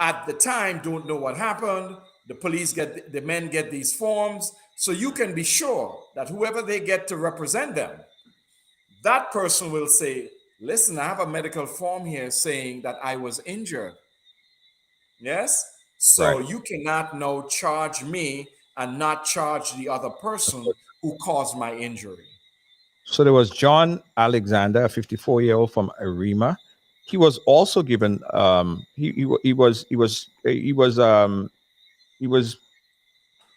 at the time, don't know what happened. The men get these forms. So you can be sure that whoever they get to represent them, that person will say, listen, I have a medical form here saying that I was injured. Yes? So Right. you cannot now charge me and not charge the other person who caused my injury. So there was John Alexander, a 54-year-old from Arima. He was also given he was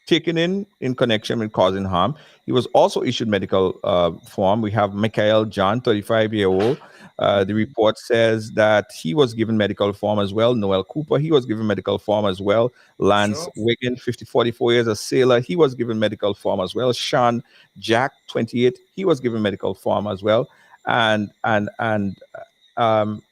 taken in connection with causing harm. He was also issued medical form. We have Michael John, 35-year-old. The report says that he was given medical form as well. Noel Cooper, he was given medical form as well. Lance Sure. Wiggin, 44 years, a sailor, he was given medical form as well. Sean Jack, 28, he was given medical form as well. And um,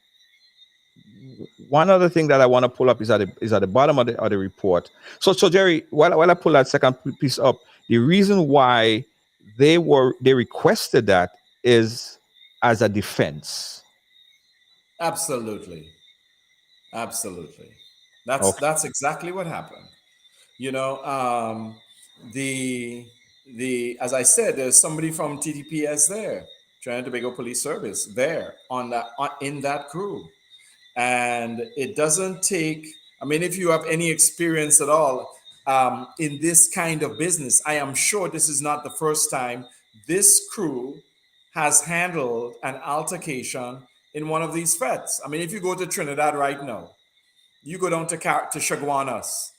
one other thing that I want to pull up is at the bottom of the report. So Jerry, while I pull that second piece up, the reason why they requested that is as a defense. Absolutely. Absolutely. Okay. That's exactly what happened. You know, the as I said, there's somebody from TTPS there, Trinidad and Tobago Police Service, there in that crew. And it doesn't take, I mean, if you have any experience at all in this kind of business, I am sure this is not the first time this crew has handled an altercation in one of these fetes. I mean, if you go to Trinidad right now, you go down to Chaguanas,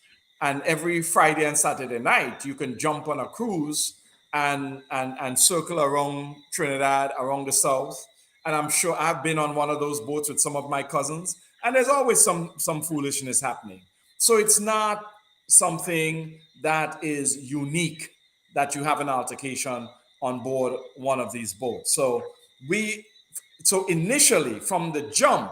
and every Friday and Saturday night you can jump on a cruise and circle around Trinidad, around the south. And I'm sure I've been on one of those boats with some of my cousins, and there's always some foolishness happening. So it's not something that is unique that you have an altercation on board one of these boats. So initially, from the jump,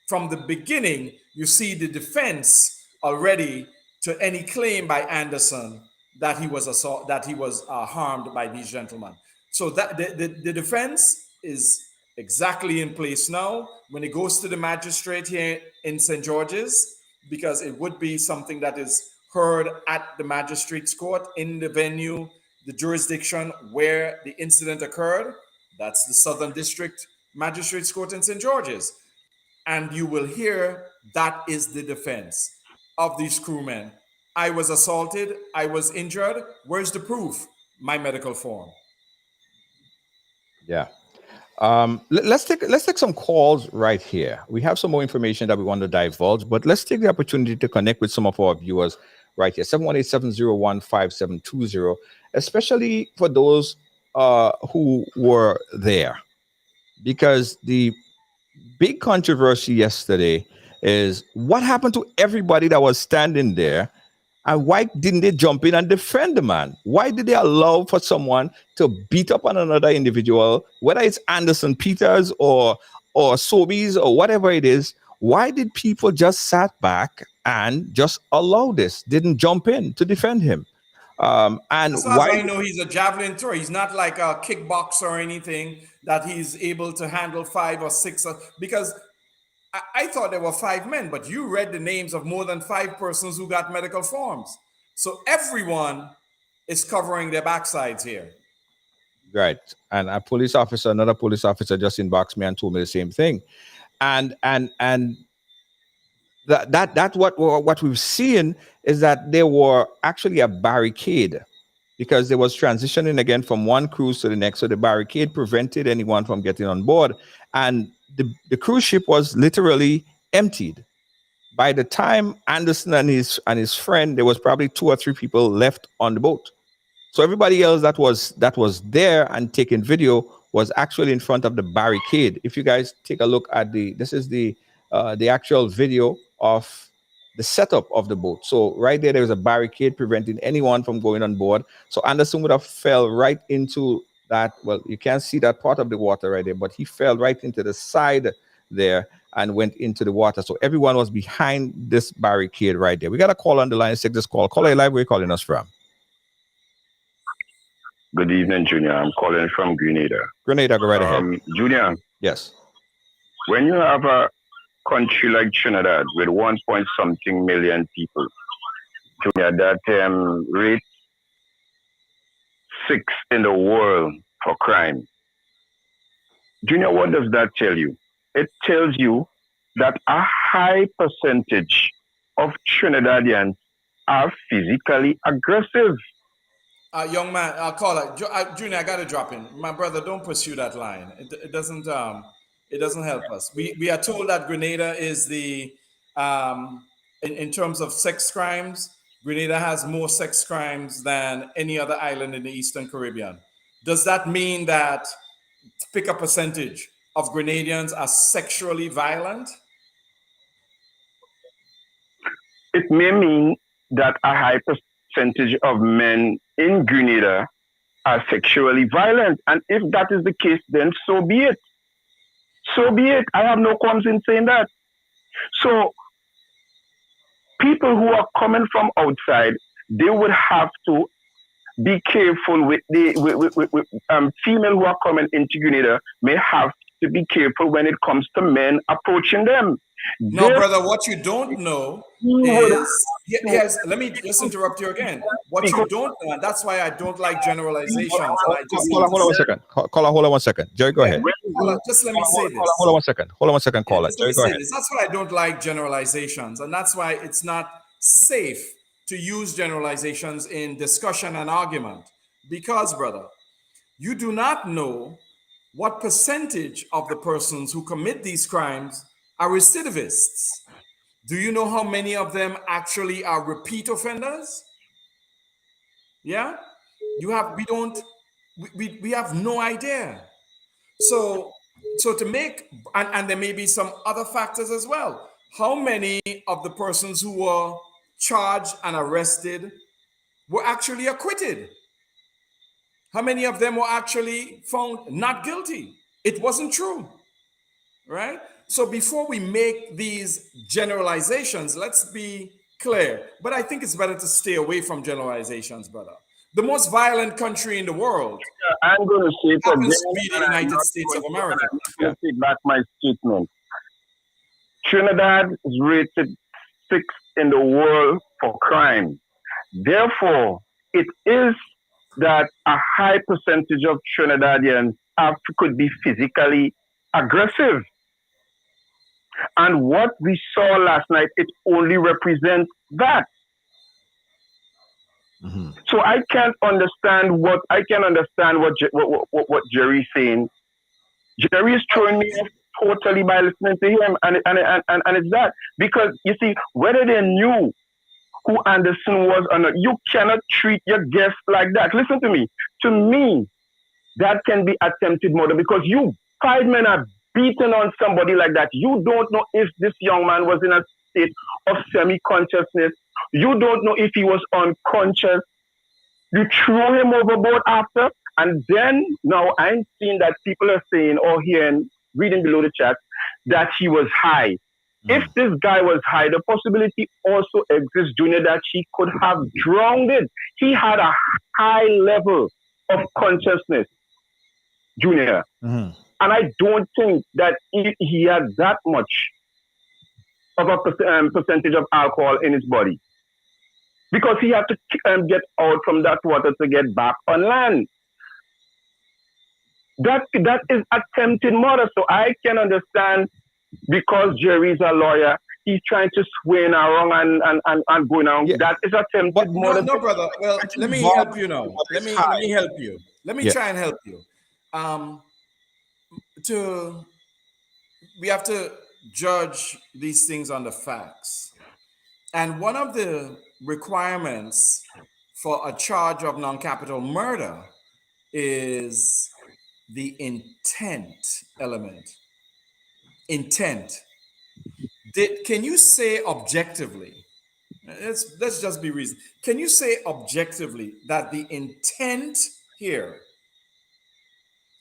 from the beginning, you see the defense already to any claim by Anderson that he was harmed by these gentlemen. So that the defense is exactly in place now. When it goes to the magistrate here in St. George's, because it would be something that is heard at the magistrate's court in the venue, the jurisdiction where the incident occurred. That's the Southern District Magistrates Court in St. George's. And you will hear that is the defense of these crewmen. I was assaulted, I was injured. Where's the proof? My medical form. Yeah. Let's take some calls right here. We have some more information that we want to divulge, but let's take the opportunity to connect with some of our viewers right here. 718-701-5720, especially for those who were there, because the big controversy yesterday is what happened to everybody that was standing there, and why didn't they jump in and defend the man? Why did they allow for someone to beat up on another individual, whether it's Anderson Peters or Sobeys or whatever it is? Why did people just sat back and just allow this? Didn't jump in to defend him? And As far as why? I know, he's a javelin thrower. He's not like a kickboxer or anything that he's able to handle 5 or 6. Because I thought there were 5 men, but you read the names of more than 5 persons who got medical forms. So everyone is covering their backsides here. Right. And another police officer just inboxed me and told me the same thing. And that's what we've seen is that there were actually a barricade, because there was transitioning again from one cruise to the next. So the barricade prevented anyone from getting on board. And the cruise ship was literally emptied. By the time Anderson and his friend, there was probably 2 or 3 people left on the boat. So everybody else that was there and taking video was actually in front of the barricade. If you guys take a look at this is the actual video of the setup of the boat. So right there was a barricade preventing anyone from going on board. So Anderson would have fell right into that. Well, you can't see that part of the water right there, but he fell right into the side there and went into the water. So everyone was behind this barricade right there. We got a call on the line. Let's take this call. Caller live, where are you calling us from? Good evening, Junior. I'm calling from Grenada. Grenada, go right ahead. Junior. Yes. When you have a country like Trinidad with 1-point-something million people, Junior, that rate 6 in the world for crime. Junior, what does that tell you? It tells you that a high percentage of Trinidadians are physically aggressive. Young man, caller, Junior, I gotta drop in. My brother, don't pursue that line. It doesn't help us. We are told that Grenada is the in terms of sex crimes, Grenada has more sex crimes than any other island in the Eastern Caribbean. Does that mean that pick a percentage of Grenadians are sexually violent? It may mean that a high percentage of men in Grenada are sexually violent. And if that is the case, then so be it. So be it. I have no qualms in saying that. So people who are coming from outside, they would have to be careful with female who are coming into Grenada may have to be careful when it comes to men approaching them. No, brother, what you don't know is, yes, let me just interrupt you again. What you don't know, and that's why I don't like generalizations. Hold on 1 second. Caller, hold on 1 second. Jerry, go ahead. Just let me say this. Hold on 1 second. Hold on 1 second, caller. Jerry, go ahead. That's why I don't like generalizations, and that's why it's not safe to use generalizations in discussion and argument. Because, brother, you do not know what percentage of the persons who commit these crimes are recidivists. Do you know how many of them actually are repeat offenders? Yeah, we have no idea. So to make, and there may be some other factors as well. How many of the persons who were charged and arrested were actually acquitted? How many of them were actually found not guilty? It wasn't true, right? So before we make these generalizations, let's be clear. But I think it's better to stay away from generalizations, brother. The most violent country in the world I'm going to say it happens again, to be the United States of America. I'm going to take back my statement. Trinidad is rated 6th in the world for crime. Therefore, it is that a high percentage of Trinidadians could be physically aggressive. And what we saw last night, it only represents that. Mm-hmm. So I can understand what Jerry's saying. Jerry is throwing me off totally by listening to him, and it's that because you see whether they knew who Anderson was or not, you cannot treat your guest like that. Listen to me. To me, that can be attempted murder because you 5 men are beating on somebody like that. You don't know if this young man was in a state of semi-consciousness. You don't know if he was unconscious. You threw him overboard after, and then now I'm seeing that people are saying or hearing, reading below the chat, that he was high. If this guy was high, the possibility also exists, Junior, that he could have drowned it. He had a high level of consciousness, Junior. And I don't think that he had that much of a percentage of alcohol in his body. Because he had to get out from that water to get back on land. That is attempted murder. So I can understand because Jerry's a lawyer, he's trying to sway around and going around. Yeah. That is attempted murder. No, brother. Well, let me help you now. Let me help you. Let me try and help you. We have to judge these things on the facts. And one of the requirements for a charge of non-capital murder is the intent element. Intent. Can you say objectively, let's just be reasonable. Can you say objectively that the intent here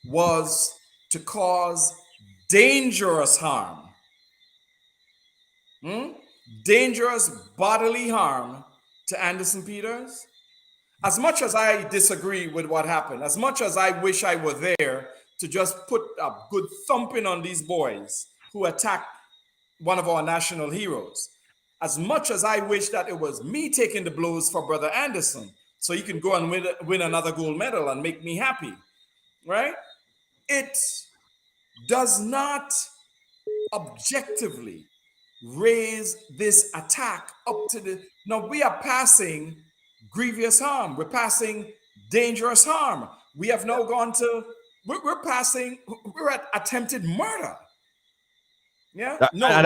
was to cause dangerous harm? Dangerous bodily harm to Anderson Peters? As much as I disagree with what happened, as much as I wish I were there to just put a good thumping on these boys who attacked one of our national heroes, as much as I wish that it was me taking the blows for Brother Anderson so he can go and win another gold medal and make me happy, right? It does not objectively raise this attack up to the... Now, we are passing grievous harm. We're passing dangerous harm. We have now gone to... We're at attempted murder. Yeah? I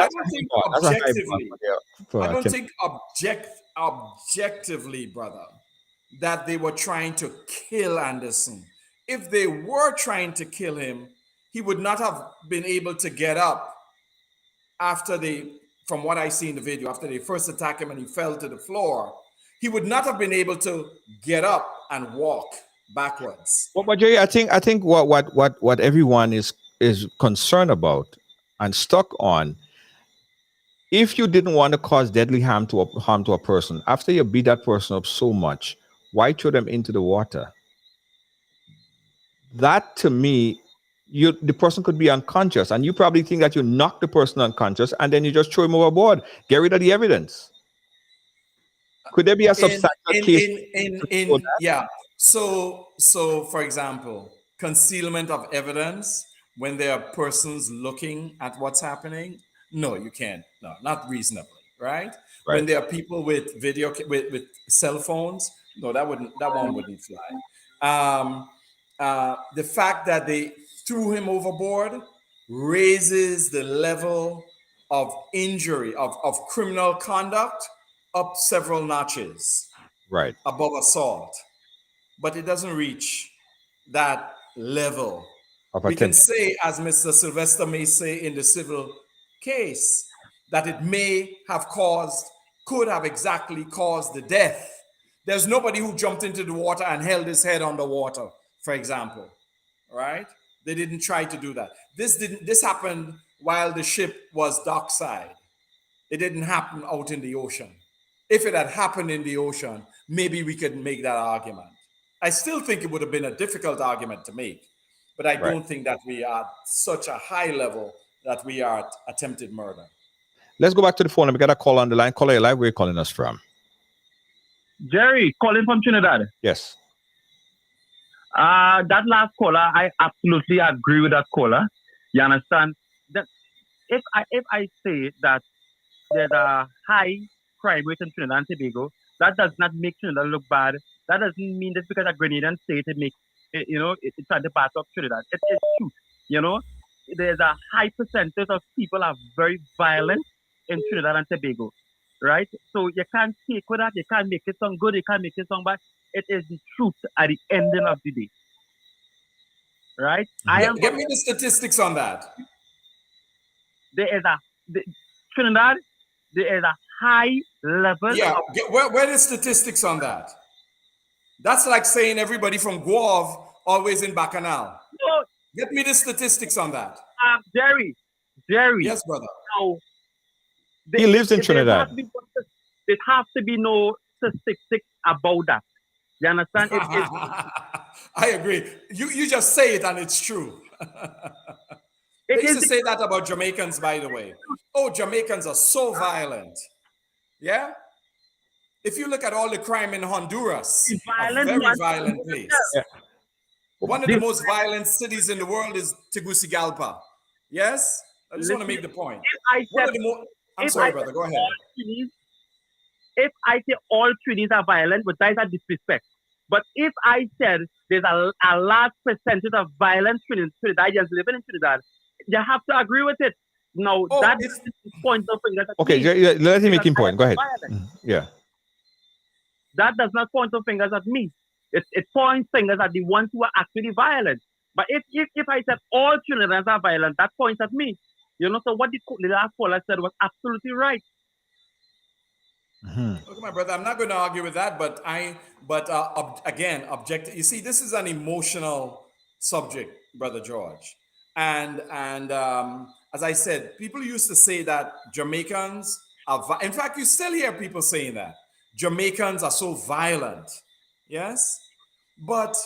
don't think objectively, brother, that they were trying to kill Anderson. If they were trying to kill him, he would not have been able to get up after from what I see in the video, after they first attacked him and he fell to the floor. He would not have been able to get up and walk backwards. Well, but Jerry, I think what everyone is concerned about and stuck on, if you didn't want to cause deadly harm to a person, after you beat that person up so much, why throw them into the water? That to me, the person could be unconscious, and you probably think that you knock the person unconscious, and then you just throw him overboard, get rid of the evidence. Could there be a substantial case? Yeah. So for example, concealment of evidence when there are persons looking at what's happening. No, you can't. No, not reasonably, right? When there are people with video with cell phones, no, that one wouldn't fly. The fact that they threw him overboard raises the level of injury, of criminal conduct up several notches, right, above assault. But it doesn't reach that level. We can say, as Mr. Sylvester may say in the civil case, that it could have exactly caused the death. There's nobody who jumped into the water and held his head underwater, for example, right? They didn't try to do that. This happened while the ship was dockside. It didn't happen out in the ocean. If it had happened in the ocean, maybe we could make that argument. I still think it would have been a difficult argument to make, but I don't think that we are at such a high level that we are at attempted murder. Let's go back to the phone. We got a call on the line. Caller, live. Where are you calling us from? Jerry, calling from Trinidad. Yes. That last caller, I absolutely agree with that caller. You understand? That if I say that there's a high crime rate in Trinidad and Tobago, that does not make Trinidad look bad. That doesn't mean that because a Grenadian state, it makes it's at the part of Trinidad. It's true, there's a high percentage of people are very violent in Trinidad and Tobago, right? So you can't take with that. You can't make it sound good. You can't make it sound bad. It is the truth at the ending of the day, right? Give me the statistics on that. There is Trinidad. There is a high level. Yeah, where are the statistics on that? That's like saying everybody from Guave always in Bacchanal. No, get me the statistics on that. Jerry. Yes, brother. Now, he lives in Trinidad. There has to be no statistics about that. You understand? I agree. You just say it and it's true. They used to say that about Jamaicans, by the way. Oh, Jamaicans are so violent. Yeah? If you look at all the crime in Honduras, a very violent place. Yeah. One of the most violent cities in the world is Tegucigalpa. Yes? I just want to make the point. I'm sorry, brother. Go ahead. If I say all Trinidadians are violent, but that is a disrespect. But if I said there's a large percentage of violent Trinidadians living in Trinidad, you have to agree with it. No, that is the point of fingers. Okay, let him make him point. Go ahead. Yeah. That does not point of fingers at me. It points fingers at the ones who are actually violent. But if I said all Trinidadians are violent, that points at me. You know, so what the last caller said was absolutely right. Look, my brother, I'm not going to argue with that, but again, objective. You see, this is an emotional subject, Brother George, and as I said, people used to say that Jamaicans are. In fact, you still hear people saying that Jamaicans are so violent. Yes, but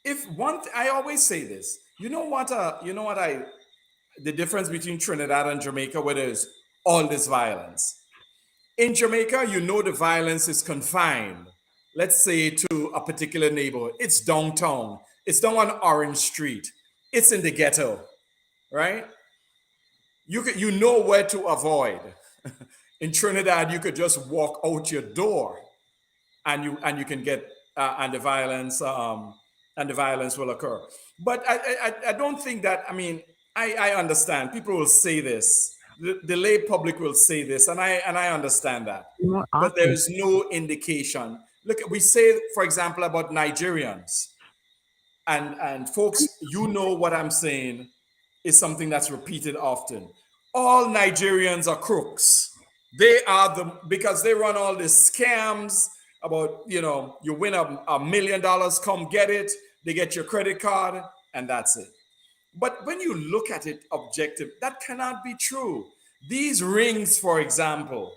I always say this. You know what? The difference between Trinidad and Jamaica, where there's all this violence. In Jamaica, you know the violence is confined, let's say, to a particular neighborhood. It's downtown. It's down on Orange Street. It's in the ghetto, right? You know where to avoid. In Trinidad, you could just walk out your door, and you can get and the violence will occur. But I don't think that. I mean, I understand. People will say this. The lay public will say this, and I understand that. But there is no indication. Look, we say, for example, about Nigerians, and folks, you know what I'm saying is something that's repeated often. All Nigerians are crooks. They are because they run all these scams about, you win $1 million, come get it. They get your credit card, and that's it. But when you look at it objective, that cannot be true. These rings, for example,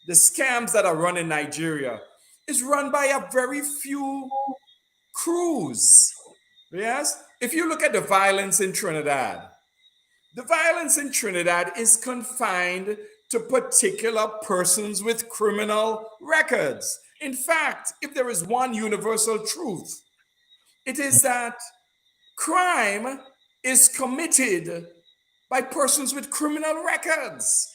the scams that are run in Nigeria is run by a very few crews. Yes? If you look at the violence in Trinidad, the violence in Trinidad is confined to particular persons with criminal records. In fact, if there is one universal truth, it is that crime is committed by persons with criminal records.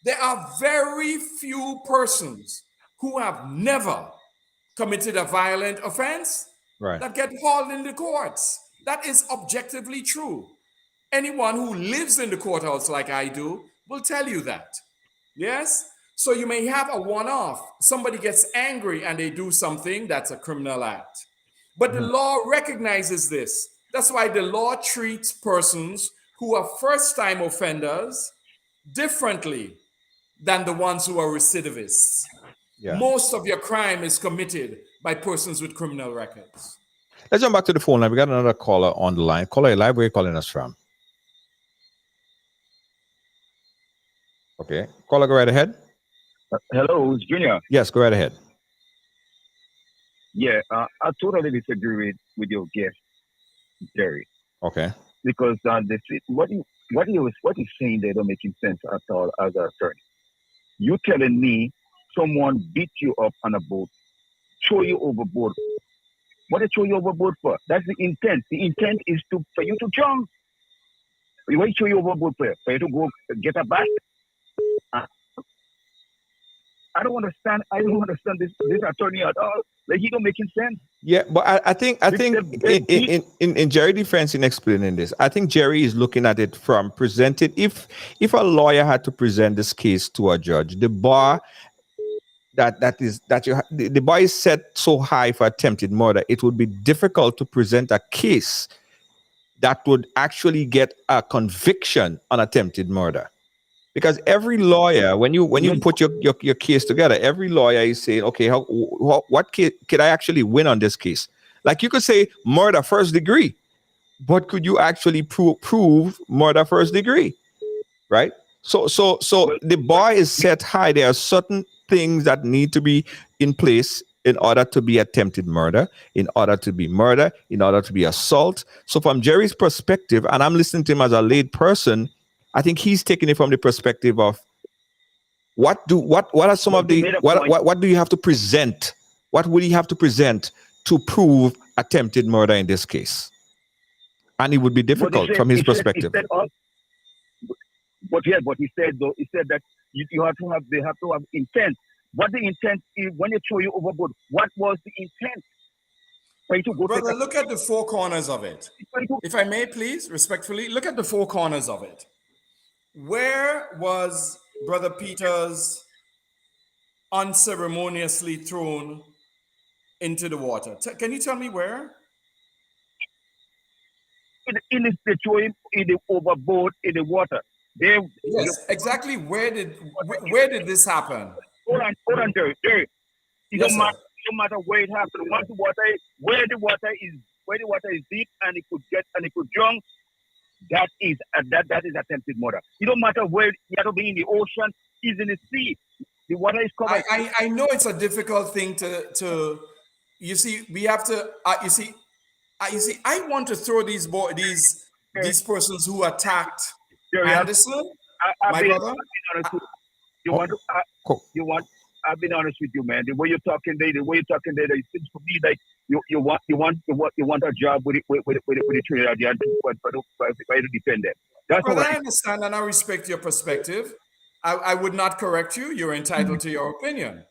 There are very few persons who have never committed a violent offense that get hauled in the courts. That is objectively true. Anyone who lives in the courthouse like I do will tell you that. Yes? So you may have a one-off. Somebody gets angry and they do something that's a criminal act. But the law recognizes this. That's why the law treats persons who are first-time offenders differently than the ones who are recidivists. Yeah. Most of your crime is committed by persons with criminal records. Let's jump back to the phone line. We got another caller on the line. Caller, live, where are you calling us from? Okay. Caller, go right ahead. Hello, it's Junior. Yes, go right ahead. Yeah, I totally disagree with your guest, Jerry. Okay. Because what he's saying there don't make sense at all as an attorney. You telling me someone beat you up on a boat, throw you overboard. What they throw you overboard for? That's the intent. The intent is for you to jump. What you throw you overboard for? For you to go get a bath? I don't understand. I don't understand this attorney at all. Like he don't making sense. Yeah, but I think in Jerry defense in explaining this, I think Jerry is looking at it from presented. If a lawyer had to present this case to a judge, the bar the bar is set so high for attempted murder, it would be difficult to present a case that would actually get a conviction on attempted murder. Because every lawyer, when you put your case together, every lawyer is saying, okay, what case could I actually win on this case? Like you could say murder first degree, but could you actually prove murder first degree, right? So the bar is set high. There are certain things that need to be in place in order to be attempted murder, in order to be murder, in order to be assault. So from Jerry's perspective, and I'm listening to him as a laid person, I think he's taking it from the perspective of what are some of the what do you have to present? What would he have to present to prove attempted murder in this case? And it would be difficult from his perspective. But he said though, he said that they have to have intent. What the intent is when they throw you overboard? What was the intent? Brother, look at the four corners of it. If I may, please, respectfully, look at the four corners of it. Where was Brother Peter's unceremoniously thrown into the water? Can you tell me where? They throw him in the overboard in the water. Yes, exactly. Where did this happen? Hold on, Jerry. It don't matter where it happened. Once where the water is deep and it could jump. That is attempted murder. It don't matter where you have to be in the ocean, is in the sea. The water is covered. I know it's a difficult thing to you see. We have to you see. I want to throw these persons who attacked Anderson. My brother. I've been honest with you, man. The way you're talking there, it seems to me like you want a job with the Trinidadian to defend them. That's what I understand, and I respect your perspective. I would not correct you. You're entitled to your opinion.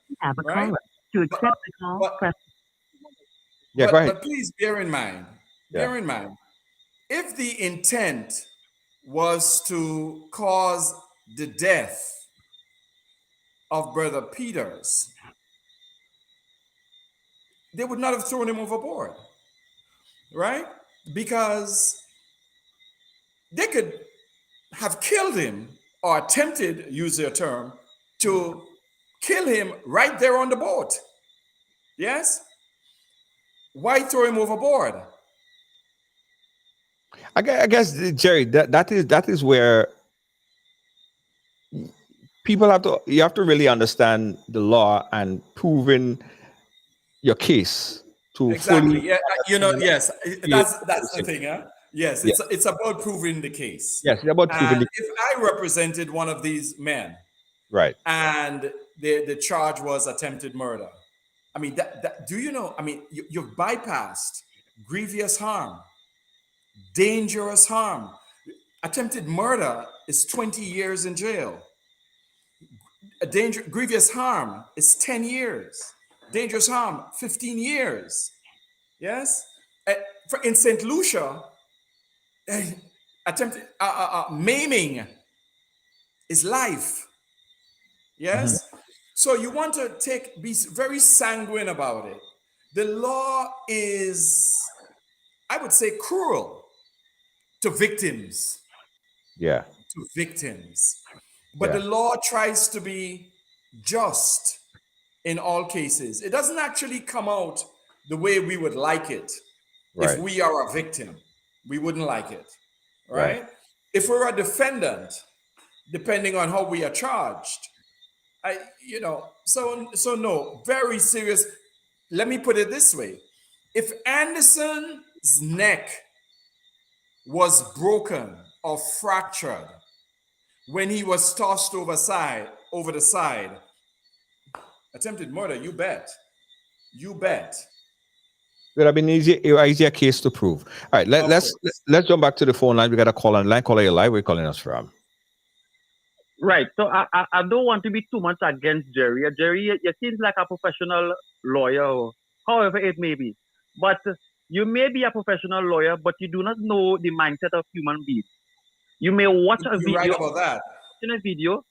Right? To accept the call, press. Yeah, go ahead. But please bear in mind, if the intent was to cause the death of Brother Peters, they would not have thrown him overboard, right? Because they could have killed him or attempted, use their term, to kill him right there on the boat. Yes? Why throw him overboard? I guess, Jerry, that is where people you have to really understand the law and proving your case to exactly. fully. Yeah, yes, that's the thing, huh? Yes, it's about proving the case. Yes, it's about proving the case. If I represented one of these men, right, and the charge was attempted murder, I mean, do you know? I mean, you've bypassed grievous harm, dangerous harm. Attempted murder is 20 years in jail. Grievous harm is 10 years. Dangerous harm, 15 years. Yes? In St. Lucia, attempted maiming is life. Yes? Mm-hmm. So you want to be very sanguine about it. The law is, I would say, cruel to victims. Yeah. To victims. But the law tries to be just in all cases. It doesn't actually come out the way we would like it. Right. If we are a victim, we wouldn't like it. Right? If we're a defendant, depending on how we are charged, so no, very serious. Let me put it this way. If Anderson's neck was broken or fractured when he was tossed over the side, attempted murder, you bet. Would have been easier case to prove. All right, let's jump back to the phone line. We got a call on line. Caller, your live. Where are you calling us from? Right. So I don't want to be too much against Jerry. Jerry, you seems like a professional lawyer, or however it may be. But you may be a professional lawyer, but you do not know the mindset of human beings. You may watch a You're right video, about that. watching a video,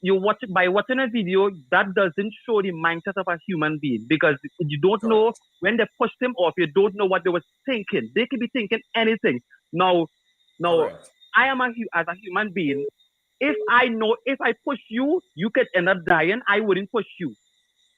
you watch by watching a video that doesn't show the mindset of a human being because you don't know Correct. when they pushed him off, you don't know what they were thinking. They could be thinking anything. Now, Correct. I am as a human being. If I know if I push you, you could end up dying. I wouldn't push you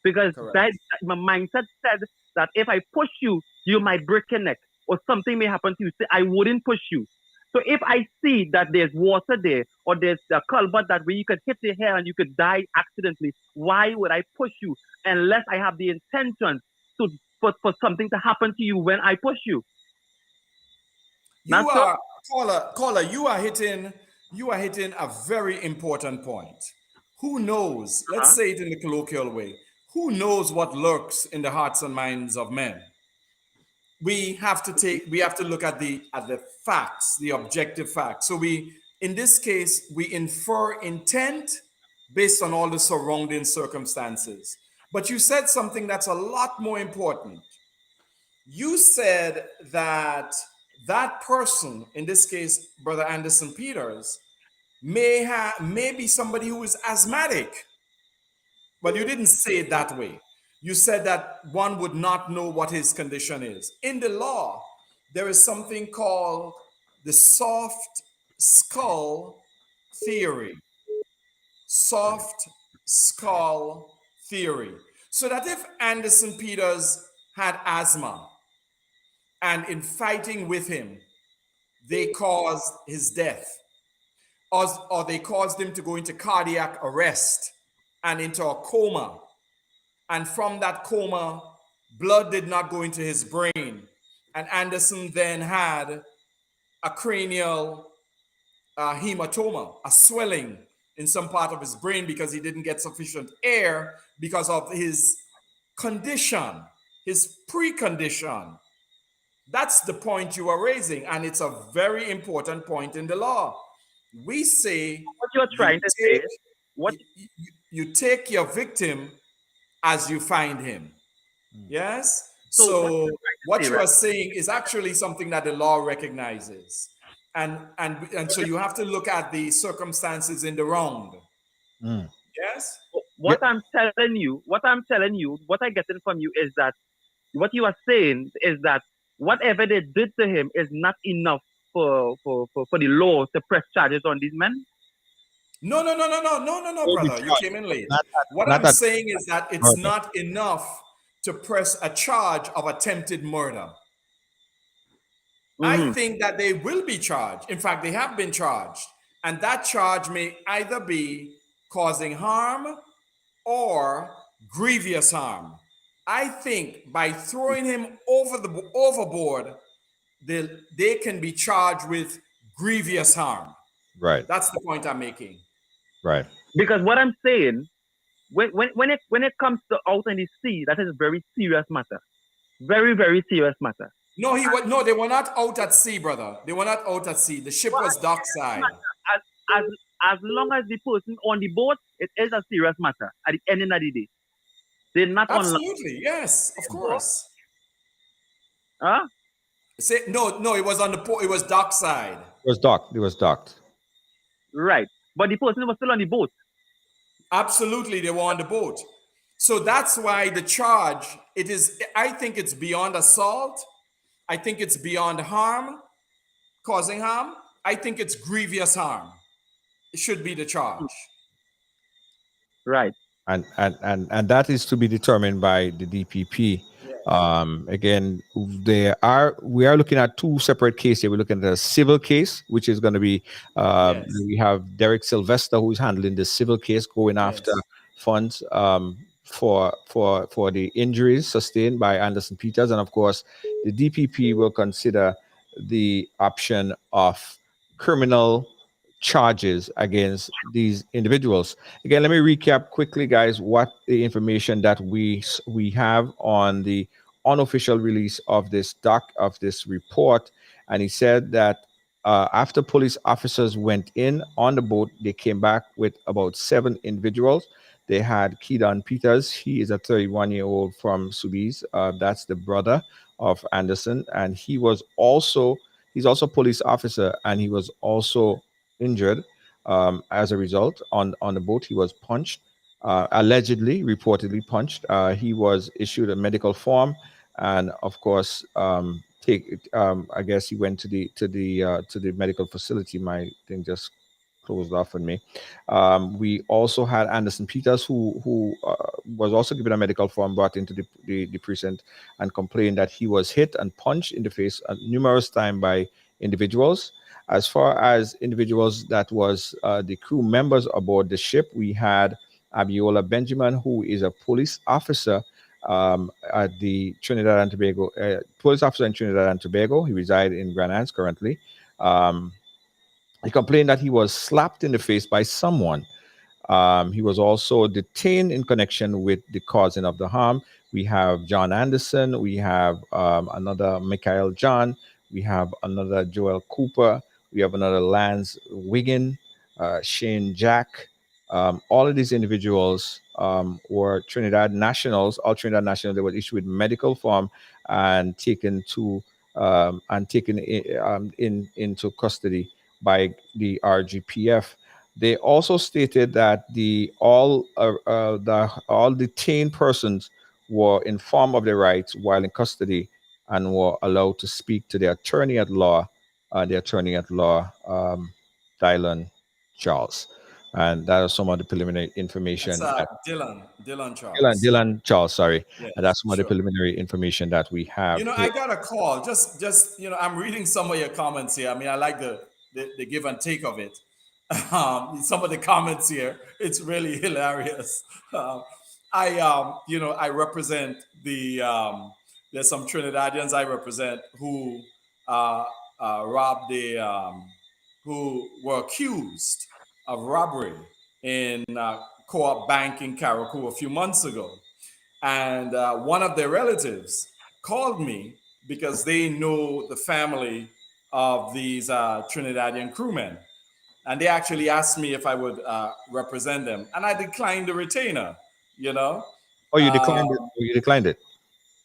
because Correct. my mindset said that if I push you, you might break your neck or something may happen to you. So I wouldn't push you. So if I see that there's water there or there's a culvert that where you could hit your head and you could die accidentally, why would I push you unless I have the intention to for something to happen to you when I push you? You Not so. are caller. You are hitting a very important point. Who knows? Let's say it in the colloquial way. Who knows what lurks in the hearts and minds of men? We have to look at the facts, the objective facts. So in this case, we infer intent based on all the surrounding circumstances. But you said something that's a lot more important. You said that that person, in this case, Brother Anderson Peters, may be somebody who is asthmatic, but you didn't say it that way. You said that one would not know what his condition is. In the law, there is something called the soft skull theory. Soft skull theory. So that if Anderson Peters had asthma, and in fighting with him, they caused his death, or they caused him to go into cardiac arrest and into a coma. And from that coma, blood did not go into his brain. And Anderson then had a cranial hematoma, a swelling in some part of his brain because he didn't get sufficient air because of his condition, his precondition. That's the point you are raising, and it's a very important point in the law. We say What you're trying to say, what you take your victim as you find him. Yes? So what you are saying is actually something that the law recognizes. And so you have to look at the circumstances in the round. Yes? what I'm telling you, what I get from you is that what you are saying is that whatever they did to him is not enough for the law to press charges on these men. No, brother. You came in late. What I'm saying is that it's not enough to press a charge of attempted murder. I think that they will be charged. In fact, they have been charged. And that charge may either be causing harm or grievous harm. I think by throwing him overboard, they can be charged with grievous harm. Right. That's the point I'm making. Right. Because what I'm saying, when it comes to out in the sea, that is a very serious matter. Very, very serious matter. No, they were not out at sea, brother. They were not out at sea. The ship was dockside. As long as the person on the boat, it is a serious matter at the end of the day. They're not absolutely, yes, of course. Huh? No, it was on the port. It was dockside. It was docked. Right, but the person was still on the boat. Absolutely, they were on the boat. So that's why the charge, I think it's beyond assault. I think it's beyond harm, causing harm. I think it's grievous harm. It should be the charge. Right. And that is to be determined by the DPP. Again, we are looking at two separate cases. We're looking at a civil case, which is going to be we have Derek Sylvester, who is handling the civil case, going after funds for the injuries sustained by Anderson Peters, and of course, the DPP will consider the option of criminal charges against these individuals. Again, let me recap quickly, guys, what the information that we have on the unofficial release of this report. And he said that After police officers went in on the boat, they came back with about 7 individuals. They had Keedan Peters. He is a 31-year-old from Soubise. That's the brother of Anderson, and he's also a police officer, and he was also injured as a result on the boat. He was punched, allegedly, reportedly punched. He was issued a medical form, and of course, I guess he went to the medical facility. My thing just closed off on me. We also had Anderson Peters, who was also given a medical form, brought into the precinct, and complained that he was hit and punched in the face numerous times by individuals. As far as individuals that was the crew members aboard the ship, we had Abiola Benjamin, who is a police officer at the Trinidad and Tobago, police officer in Trinidad and Tobago. He resides in Grenadian currently. Um, he complained that he was slapped in the face by someone. He was also detained in connection with the causing of the harm. We have John Anderson. We have another Michael John. We have another Joel Cooper. We have another Lance Wiggin, Shane Jack. All of these individuals were Trinidad nationals. All Trinidad nationals. They were issued with medical form and taken to into custody by the RGPF. They also stated that the all detained persons were informed of their rights while in custody and were allowed to speak to their attorney at law, Dylan Charles. And that is some of the preliminary information. That's Dylan Dylan, Charles. Dylan Charles, sorry. And Yes, that's some of the sure. preliminary information that we have I here. got a call. Just I'm reading some of your comments here. I mean, I like the give and take of it. Some of the comments here, it's really hilarious. I represent there's some Trinidadians I represent who robbed who were accused of robbery in Co-op Bank in Carriacou a few months ago. And one of their relatives called me because they know the family of these Trinidadian crewmen. And they actually asked me if I would represent them. And I declined the retainer, you know. Oh, you declined it. Oh, you declined it.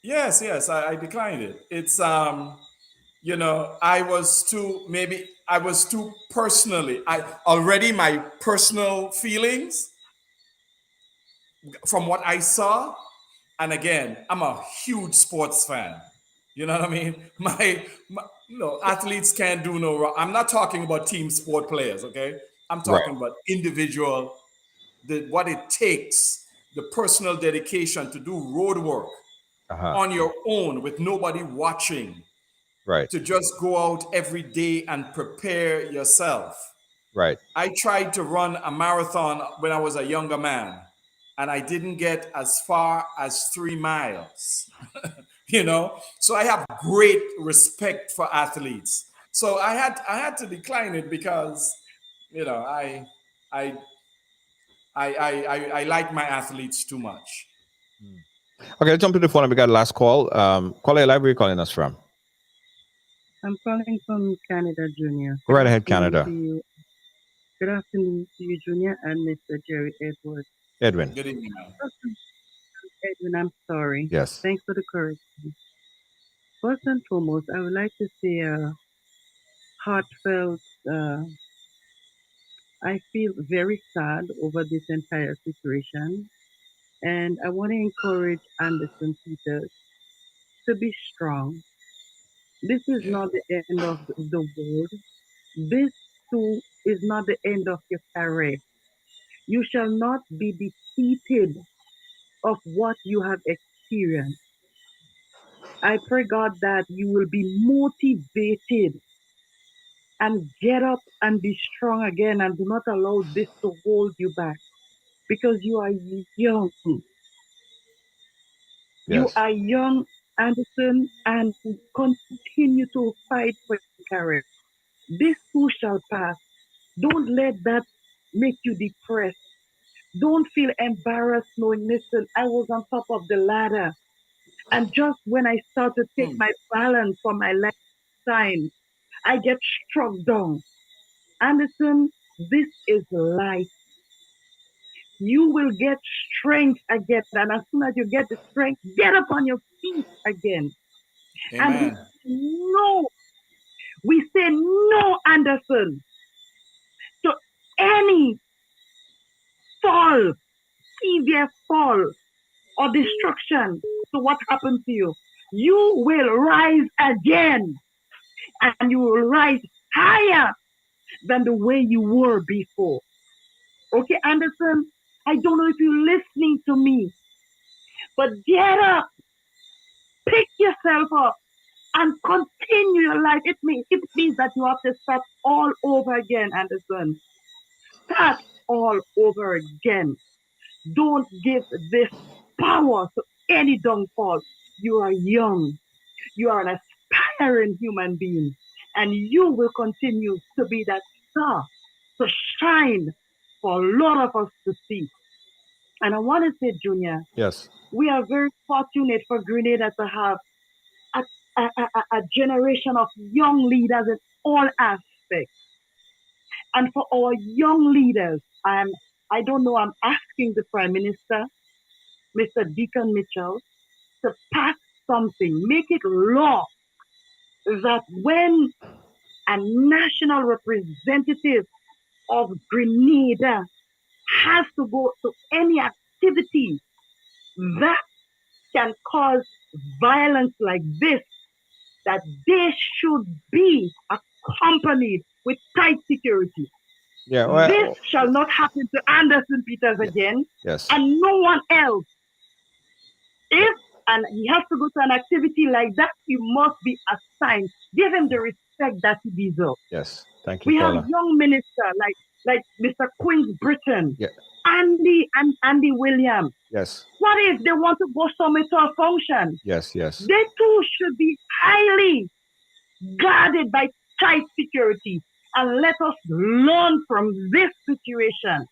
Yes, I declined it. It's I was too personally, I already my personal feelings from what I saw. And again, I'm a huge sports fan. You know what I mean? Athletes can't do no wrong. I'm not talking about team sport players, okay? I'm Right. talking about individual, what it takes, the personal dedication to do road work Uh-huh. on your own with nobody watching, Right. to just go out every day and prepare yourself. Right. I tried to run a marathon when I was a younger man, and I didn't get as far as 3 miles. So I have great respect for athletes. So I had to decline it because I I like my athletes too much. Okay, let's jump to the phone. We got a last call. Caller, live, where are you calling us from? I'm calling from Canada, Junior. Go right ahead, Good afternoon Canada. to you. Good afternoon to you, Junior, and Mr. Jerry Edwards. Edwin. Good evening, man. Edwin, I'm sorry. Yes. Thanks for the courage. First and foremost, I would like to say a heartfelt, I feel very sad over this entire situation. And I want to encourage Anderson Peters to be strong. This is Yeah. not the end of the world. This too is not the end of your career. You shall not be defeated of what you have experienced. I pray, God, that you will be motivated and get up and be strong again and do not allow this to hold you back because you are young. You Yes. are young, Anderson, and continue to fight for your career. This too shall pass. Don't let that make you depressed. Don't feel embarrassed knowing, listen, I was on top of the ladder. And just when I start to take Hmm. my balance for my last time, I get struck down. Anderson, this is life. You will get strength again. And as soon as you get the strength, get up on your feet again. And Amen. we say no, Anderson, to any fall, severe fall or destruction. So what happened to you? You will rise again and you will rise higher than the way you were before. Okay, Anderson, I don't know if you're listening to me, but get up, pick yourself up, and continue your life. It means that you have to start all over again, Anderson. Start all over again. Don't give this power to any downfall. You are young. You are an aspiring human being, and you will continue to be that star to shine for a lot of us to see. And I want to say, Junior, Yes. we are very fortunate for Grenada to have a, a generation of young leaders in all aspects. And for our young leaders, I don't know, I'm asking the Prime Minister, Mr. Deacon Mitchell, to pass something, make it law that when a national representative of Grenada has to go to any activity that can cause violence like this, that they should be accompanied with tight security. Yeah. This Well, shall not happen to Anderson Peters again yes. and no one else. If and he has to go to an activity like that, he must be assigned. Give him the respect that he deserves. Yes. Thank you, We have caller. young ministers like Mr. Queen's Britain, Yeah. Andy Williams. Yes. What if they want to go somewhere to a function? Yes. Yes. They too should be highly guarded by tight security. And let us learn from this situation.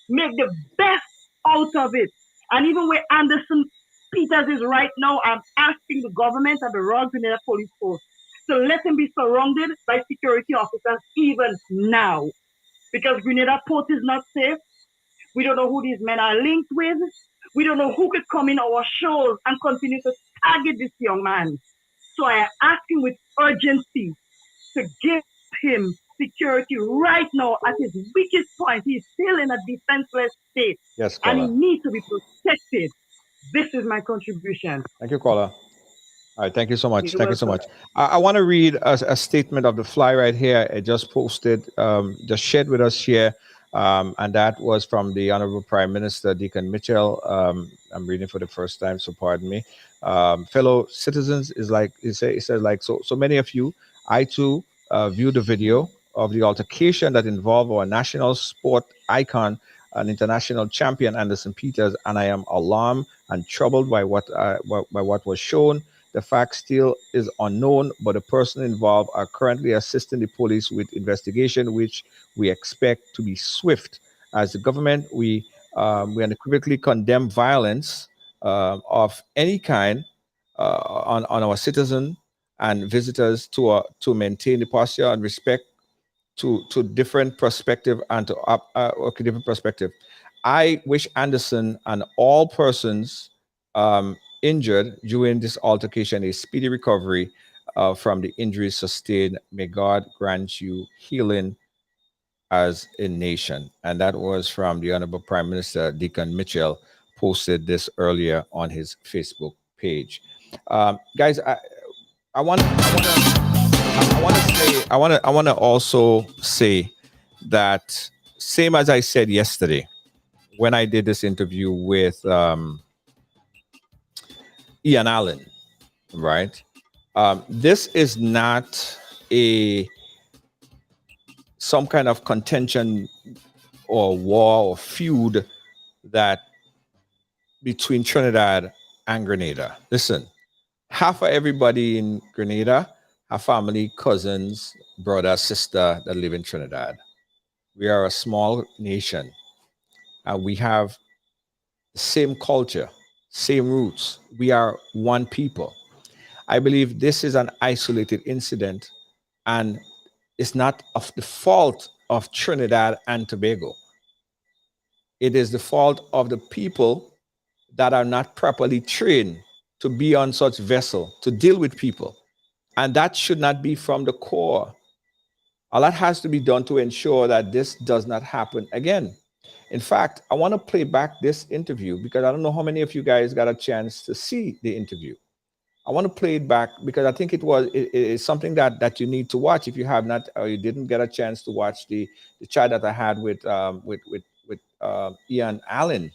Make the best out of it. And even where Anderson Peters is right now, I'm asking the government and the Royal Grenada Police Force to let him be surrounded by security officers even now. Because Grenada Port is not safe. We don't know who these men are linked with. We don't know who could come in our shores and continue to target this young man. So I am asking with urgency to give him security right now at his weakest point. He's still in a defenseless state Yes, and he caller. needs to be protected. This is my contribution. Thank you, caller. All right, thank you so much. You're Thank you so welcome. much. I want to read a statement of the fly right here. It just posted, just shared with us here, and that was from the Honorable Prime Minister Deacon Mitchell. I'm reading for the first time, so pardon me. Fellow citizens, is like he says like so many of you. I too viewed the video of the altercation that involved our national sport icon, an international champion Anderson Peters, and I am alarmed and troubled by what was shown. The fact still is unknown, but the person involved are currently assisting the police with investigation, which we expect to be swift. As the government, we unequivocally condemn violence of any kind on our citizens and visitors to maintain the posture and respect to different perspective and to okay, different perspective. I wish Anderson and all persons injured during this altercation a speedy recovery from the injuries sustained. May God grant you healing as a nation. And that was from the Honorable Prime Minister Deacon Mitchell, posted this earlier on his Facebook page. Guys, I want to say I want to also say that same as I said yesterday when I did this interview with Ian Allen, right? This is not a some kind of contention or war or feud that between Trinidad and Grenada. Listen, half of everybody in Grenada have family, cousins, brother, sister that live in Trinidad. We are a small nation and we have the same culture, same roots. We are one people. I believe this is an isolated incident, and is not of the fault of Trinidad and Tobago. It is the fault of the people that are not properly trained to be on such vessel, to deal with people. And that should not be from the core. A lot has to be done to ensure that this does not happen again. In fact, I want to play back this interview because I don't know how many of you guys got a chance to see the interview. I want to play it back because I think it is something that you need to watch if you have not or you didn't get a chance to watch the chat that I had with Ian Allen.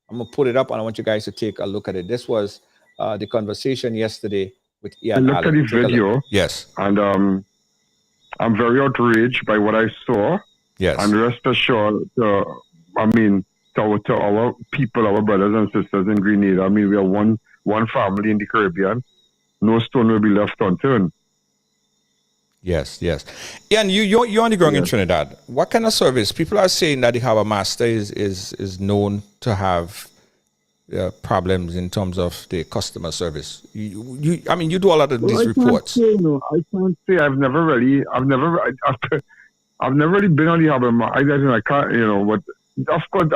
I'm gonna put it up and I want you guys to take a look at it. This was the conversation yesterday with Ian Allen. I looked at the video. Yes. And I'm very outraged by what I saw. Yes. And rest assured, to our people, our brothers and sisters in Grenada, we are one family in the Caribbean. No stone will be left unturned. Yes. Ian, you're on the ground in Trinidad. What kind of service? People are saying that the harbour master is known to have problems in terms of the customer service. You do a lot of these reports. I can't say. I've never really been on the harbour. I can't, but of course,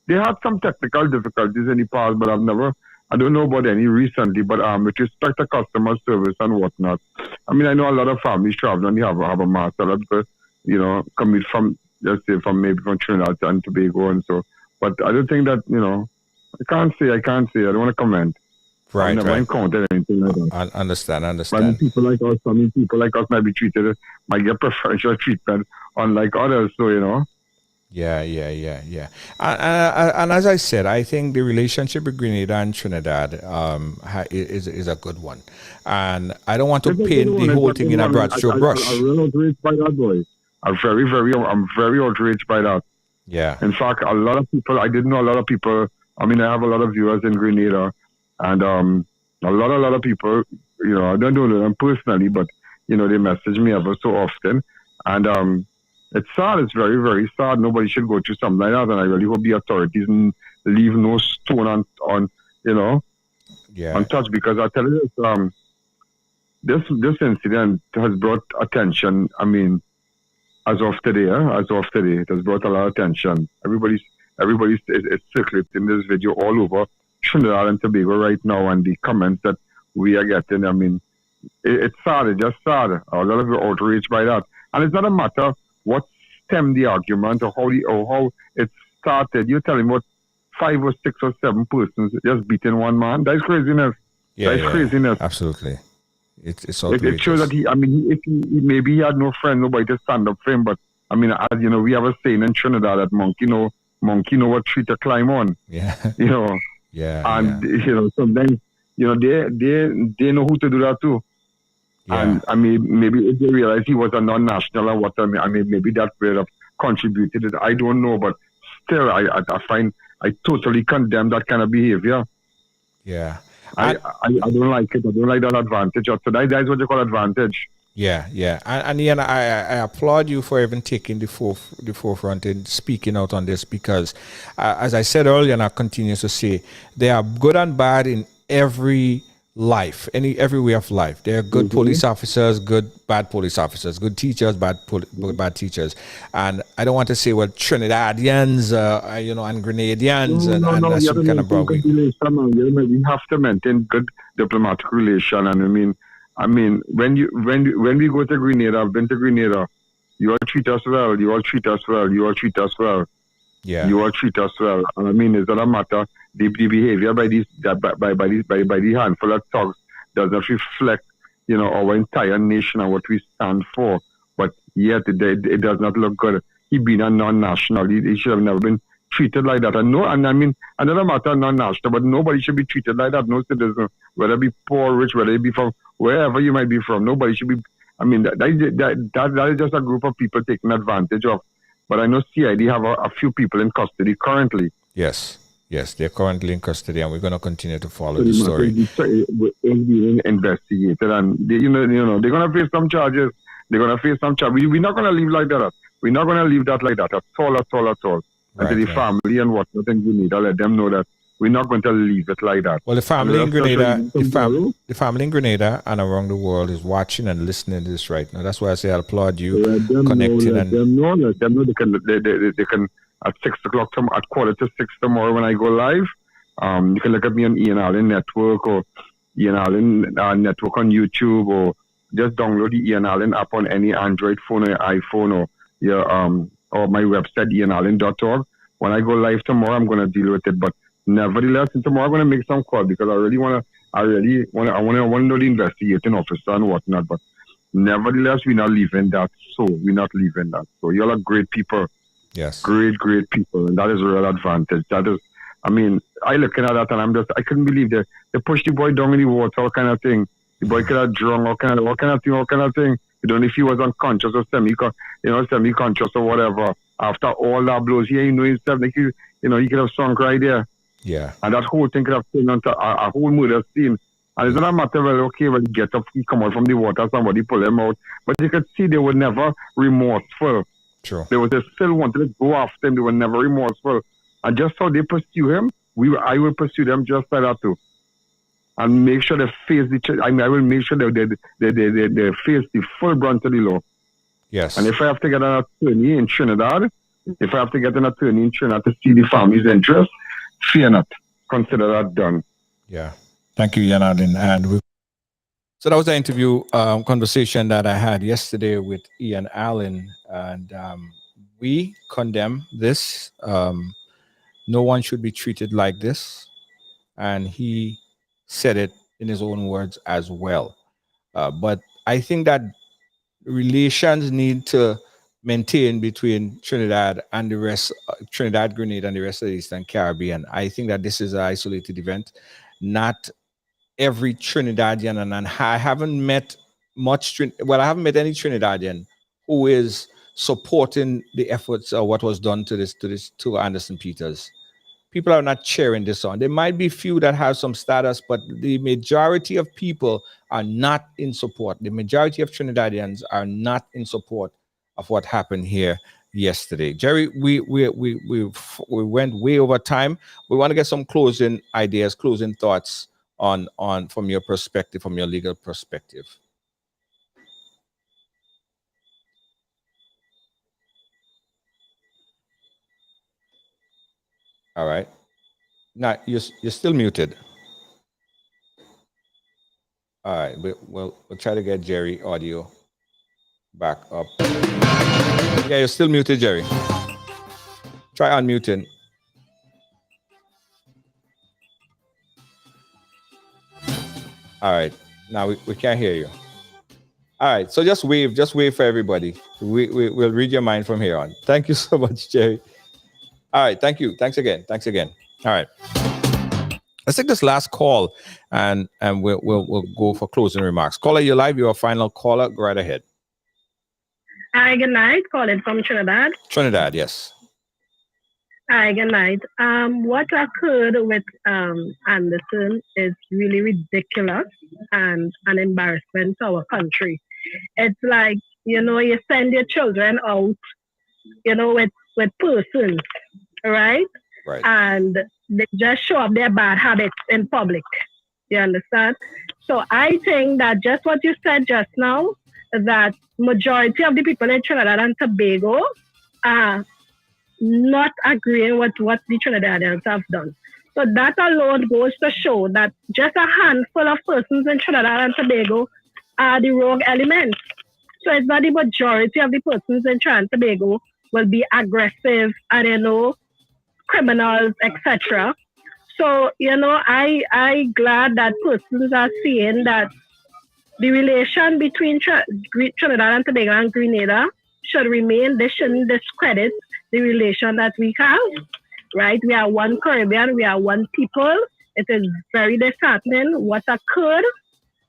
they had some technical difficulties in the past, but I don't know about any recently, but with respect to customer service and whatnot, I know a lot of families travel on the harbour master, commute from, let's say, maybe from Trinidad and Tobago and so, but I don't think that, I can't say, I don't want to comment. Right, I never encountered anything like that. I understand. People like us might be might get preferential treatment unlike others, so, Yeah. And as I said, I think the relationship with Grenada and Trinidad is a good one. And I don't want to paint the whole thing in a broad stroke brush. I'm really outraged by that, boy. I'm very outraged by that. Yeah. In fact, a lot of people, I didn't know a lot of people, I have a lot of viewers in Grenada, and a lot of people, I don't know them personally, but, they message me ever so often. And, it's sad. It's very, very sad. Nobody should go through something like that. And I really hope the authorities leave no stone untouched. Because I tell you this incident has brought attention. As of today, it has brought a lot of attention. Everybody's circulating this video all over Trinidad and Tobago right now, and the comments that we are getting. It's sad. It's just sad. A lot of you are outraged by that, and it's not a matter what stemmed the argument or how it started. You're telling me what 5 or 6 or 7 persons just beating one man? That's craziness. Craziness. Absolutely. It's it shows that if maybe he had no friend, nobody to stand up for him. But as you know, we have a saying in Trinidad that monkey know what tree to climb on. Yeah. Yeah. And sometimes they know who to do that too. Yeah. And maybe if they realize he was a non-national or what, maybe that would have contributed. I don't know, but still, I totally condemn that kind of behavior. Yeah, I don't like it. I don't like that advantage. So that's what you call advantage. Yeah. And Ian, I applaud you for even taking the forefront and speaking out on this because, as I said earlier, and I continue to say, there are good and bad in every life, every way of life. There are good police officers, bad police officers, good teachers, bad teachers. And I don't want to say, well, Trinidadians, and Grenadians, and that's some kind of problem. We have to maintain good diplomatic relation. And when we go to Grenada, I've been to Grenada, you all treat us well, you all treat us well, you all treat us well. Yeah. You all treat us well. And it's not a matter. The behavior by the handful of thugs does not reflect, our entire nation and what we stand for. But yet it does not look good. He being a non-national, he should have never been treated like that. Another matter, non-national, but nobody should be treated like that. No citizen, whether it be poor, rich, whether it be from wherever you might be from, nobody should be. That is just a group of people taking advantage of. But I know CID have a few people in custody currently. Yes, they're currently in custody, and we're going to continue to follow the story. It's being investigated, and they're going to face some charges. We're not going to leave like that. We're not going to leave that like that at all. Right, and to the family and whatnot, and we need to let them know that We're not going to leave it like that. Well, the family in And let us Grenada, just tomorrow. the family in Grenada and around the world is watching and listening to this right now. That's why I say I applaud you Let them connecting know, and let them know they can at 6 o'clock at 5:45 tomorrow when I go live. You can look at me on Ian Allen Network or Ian Allen Network on YouTube, or just download the Ian Allen app on any Android phone or iPhone, or your or my website ianallen.org. When I go live tomorrow, I'm going to deal with it. But nevertheless, tomorrow I'm going to make some call because I want to know the investigating officer and whatnot. But nevertheless, we're not leaving that. We're not leaving that. So you're a great people. yes. Great people. And that is a real advantage. That is, I mean, I looking at that and I couldn't believe that they pushed the boy down in the water, all kind of thing. The boy could have drunk, all kind of thing. You don't know if he was unconscious or semi-conscious or whatever. After all that blows, he himself, like he could have sunk right there. Yeah. And that whole thing could have turned into a whole murder scene. And it's not a matter of, okay, when he gets up, he come out from the water, somebody pull him out. But you could see they were never remorseful. True. They still wanted to go after him. They were never remorseful. And just how they pursue him, I will pursue them just like that too. And make sure they face I will make sure they face the full brunt of the law. Yes. And if I have to get an attorney in Trinidad, to see the family's interest, fear not. Consider that done. Yeah. Thank you, Ian Allen. And so that was the interview conversation that I had yesterday with Ian Allen, and we condemn this. No one should be treated like this, and he said it in his own words as well. But I think that relations need to maintain between Trinidad and the rest, Trinidad, Grenada, and the rest of the Eastern Caribbean. I think that this is an isolated event. Not every Trinidadian, and I haven't met I haven't met any Trinidadian who is supporting the efforts of what was done to Anderson Peters. People are not cheering this on. There might be few that have some status, but the majority of people are not in support. The majority of Trinidadians are not in support of what happened here yesterday. Jerry, we went way over time. We want to get some closing ideas, closing thoughts on from your perspective, from your legal perspective. All right. Now you're still muted. All right, we'll try to get Jerry audio back up. Yeah, you're still muted, Jerry. Try unmuting. All right, now we can't hear you. All right, so just wave for everybody. We'll read your mind from here on. Thank you so much, Jerry. All right, thank you. Thanks again. All right. Let's take this last call and we'll go for closing remarks. Caller, you're live. You're a final caller. Go right ahead. Hi, good night. Calling from Trinidad. Trinidad, yes. Hi, good night. What occurred with Anderson is really ridiculous and an embarrassment to our country. It's like, you send your children out, with persons, right? Right. And they just show up their bad habits in public. You understand? So I think that just what you said just now, that majority of the people in Trinidad and Tobago are not agreeing with what the Trinidadians have done. So that alone goes to show that just a handful of persons in Trinidad and Tobago are the rogue elements. So it's not the majority of the persons in Trinidad and Tobago will be aggressive and, criminals, etc. So, I glad that persons are seeing that the relation between Trinidad and Tobago and Grenada should remain. They shouldn't discredit the relation that we have, right? We are one Caribbean, we are one people. It is very disheartening what occurred,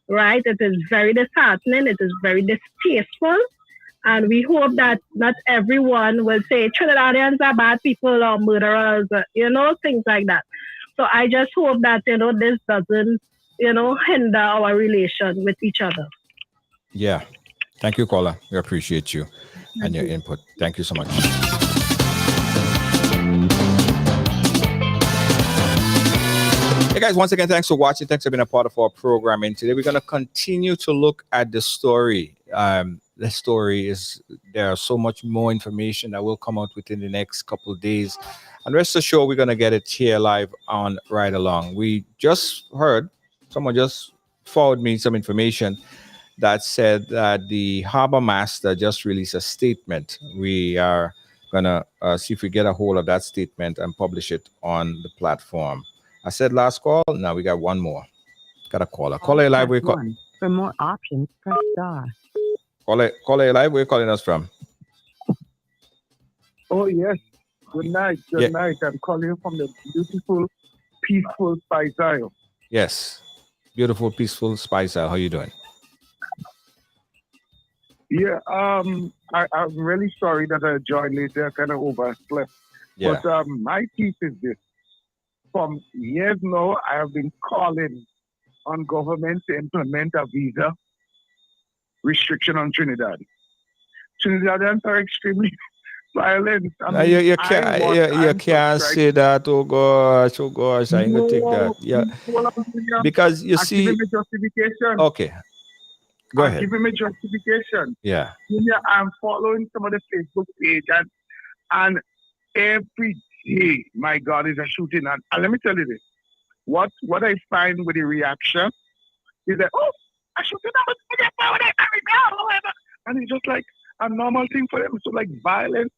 right? It is very disheartening. It is very distasteful. And we hope that not everyone will say Trinidadians are bad people or murderers, things like that. So I just hope that, this doesn't, hinder our relation with each other. Yeah. Thank you, caller. We appreciate you and your input. Thank you so much. Hey guys, once again, thanks for watching. Thanks for being a part of our programming. Today we're going to continue to look at the story. The story is, there are so much more information that will come out within the next couple of days. And rest assured, we're going to get it here live on Right Along. We just heard, someone just forwarded me some information that said that the harbor master just released a statement. We are going to see if we get a hold of that statement and publish it on the platform. I said last call. Now we got one more. Got a caller. Caller live. We call. For more options, press star. Caller live. Where you calling us from? Oh yes. Good night. Good night. I'm calling you from the beautiful, peaceful Spice Isle. Yes. Beautiful, peaceful Spice Isle. How you doing? Yeah. I'm really sorry that I joined later. I kind of overslept. Yeah. But my piece is this. From years now, I have been calling on government to implement a visa restriction on Trinidad. Trinidadians are extremely violent. I mean, you can't say that. Oh gosh, I ain't gonna take that. Yeah, because you see. Give him a justification. Okay, go ahead. Give him a justification. Yeah. I'm following some of the Facebook page and every day, my God, is a shooting. And let me tell you this. What I find with the reaction is that, oh, I shooting and it's just like a normal thing for them. So like violence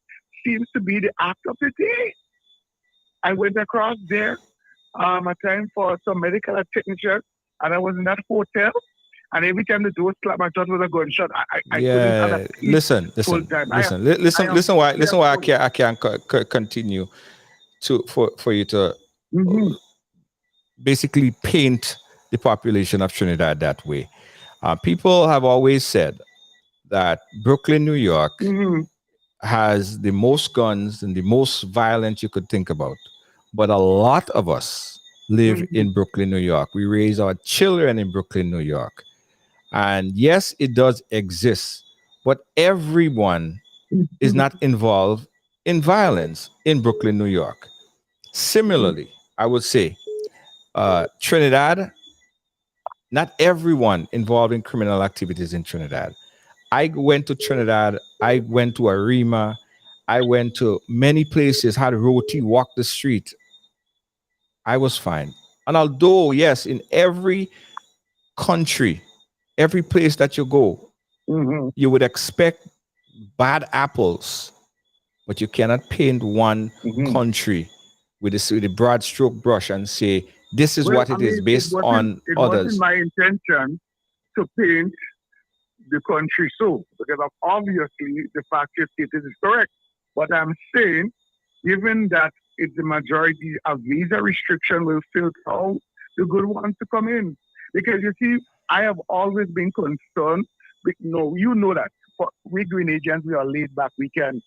seems to be the act of the day. I went across there a time for some medical technician, and I was in that hotel. And every time the door slammed, I thought it was a gunshot. I couldn't listen. Why I can't continue for you to basically paint the population of Trinidad that way. People have always said that Brooklyn, New York, has the most guns and the most violence you could think about. But a lot of us live in Brooklyn, New York. We raise our children in Brooklyn, New York. And yes, it does exist, but everyone is not involved in violence in Brooklyn, New York. Similarly, I would say Trinidad, not everyone involved in criminal activities in Trinidad. I went to Trinidad, I went to Arima, I went to many places, had roti, walked the street. I was fine. And although, yes, in every country, every place that you go, you would expect bad apples, but you cannot paint one country with a broad stroke brush and say, this is what it is based on others. It wasn't my intention to paint the country so, because obviously the fact you stated is correct. But I'm saying, given that it's the majority, a visa restriction will filter out the good ones to come in. Because you see, I have always been concerned. You know that for we Grenadians, we are laid back. We can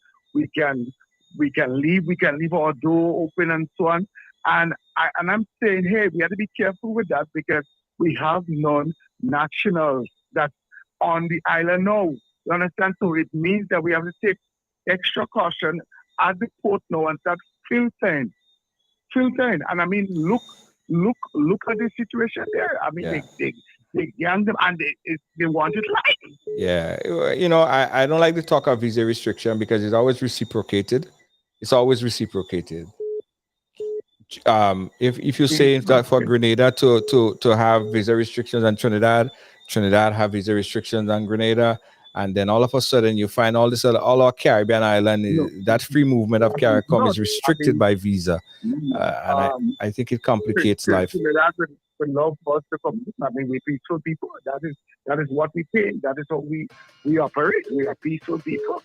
leave our door open and so on. And I'm saying, hey, we have to be careful with that because we have non-nationals that's on the island now. You understand? So it means that we have to take extra caution at the port now and start filtering. And I mean, look at the situation there. I mean, they gang them and they want it right. Yeah, I don't like to talk of visa restriction because it's always reciprocated. If you say that for Grenada to have visa restrictions on Trinidad have visa restrictions on Grenada, and then all of a sudden you find all our Caribbean island, that free movement of CARICOM is restricted by visa, and I think it complicates life. Trinidad would love us to come. I mean, we're peaceful people. That is what we think. That is how we operate. We are peaceful people.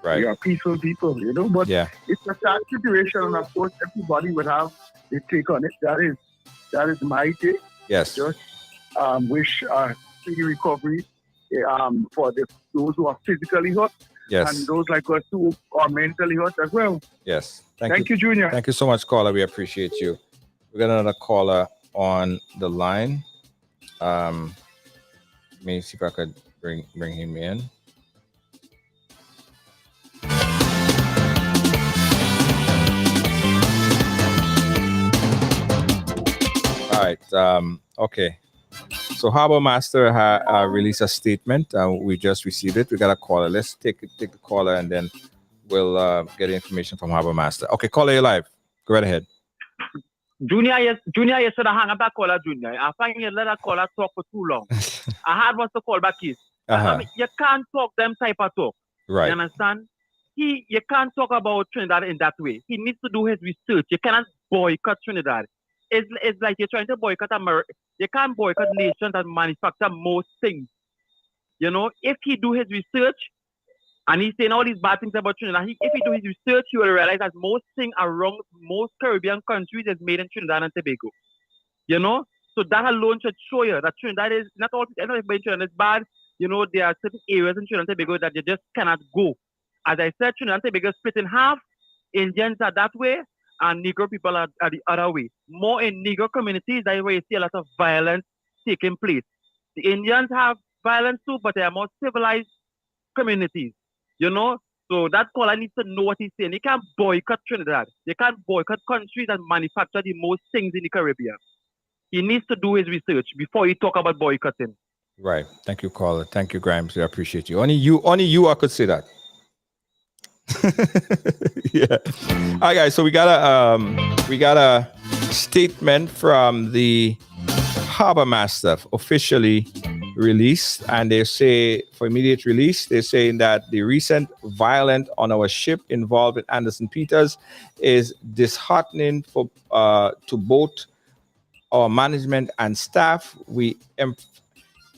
Right. We are peaceful people, but it's a sad situation, and of course everybody would have a take on it. That is my take. Yes. Just wish speedy recovery for those who are physically hurt, and those like us who are mentally hurt as well. Yes. Thank you, Junior. Thank you so much, caller. We appreciate you. We got another caller on the line. Let me see if I could bring him in. All right. Okay. So Harbor Master released a statement. We just received it. We got a caller. Let's take the caller and then we'll get information from Harbor Master. Okay, caller, you're live. Go right ahead. Junior, you should have hung up that caller, Junior. I find you let that caller talk for too long. I had once to call back his. I mean, you can't talk them type of talk. Right. You understand? You can't talk about Trinidad in that way. He needs to do his research. You cannot boycott Trinidad. It's like you're trying to boycott America. You can't boycott nations that manufacture most things. You know, if he do his research and he's saying all these bad things about Trinidad, if he do his research, he will realize that most things around most Caribbean countries is made in Trinidad and Tobago. You know, so that alone should show you that Trinidad is not all. Everybody in Trinidad is bad. You know, there are certain areas in Trinidad and Tobago that you just cannot go. As I said, Trinidad and Tobago is split in half. Indians are that way, and Negro people are the other way. More in Negro communities, that's where you see a lot of violence taking place. The Indians have violence too, but they are more civilized communities. You know, so that caller needs to know what he's saying. You can't boycott Trinidad. You can't boycott countries that manufacture the most things in the Caribbean. He needs to do his research before he talk about boycotting. Right. Thank you, caller. Thank you, Grimes. I appreciate you. Only you I could say that. Yeah. All right, guys. So we got a statement from the Harbor Master officially released, and they say for immediate release, they're saying that the recent violence on our ship involved with Anderson Peters is disheartening for to both our management and staff. We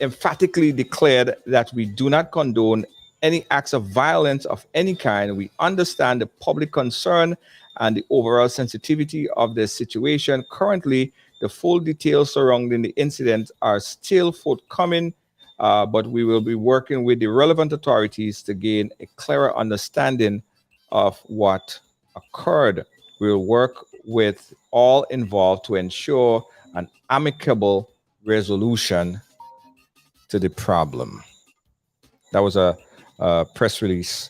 emphatically declared that we do not condone any acts of violence of any kind. We understand the public concern and the overall sensitivity of the situation. Currently, the full details surrounding the incident are still forthcoming, but we will be working with the relevant authorities to gain a clearer understanding of what occurred. We will work with all involved to ensure an amicable resolution to the problem. That was a press release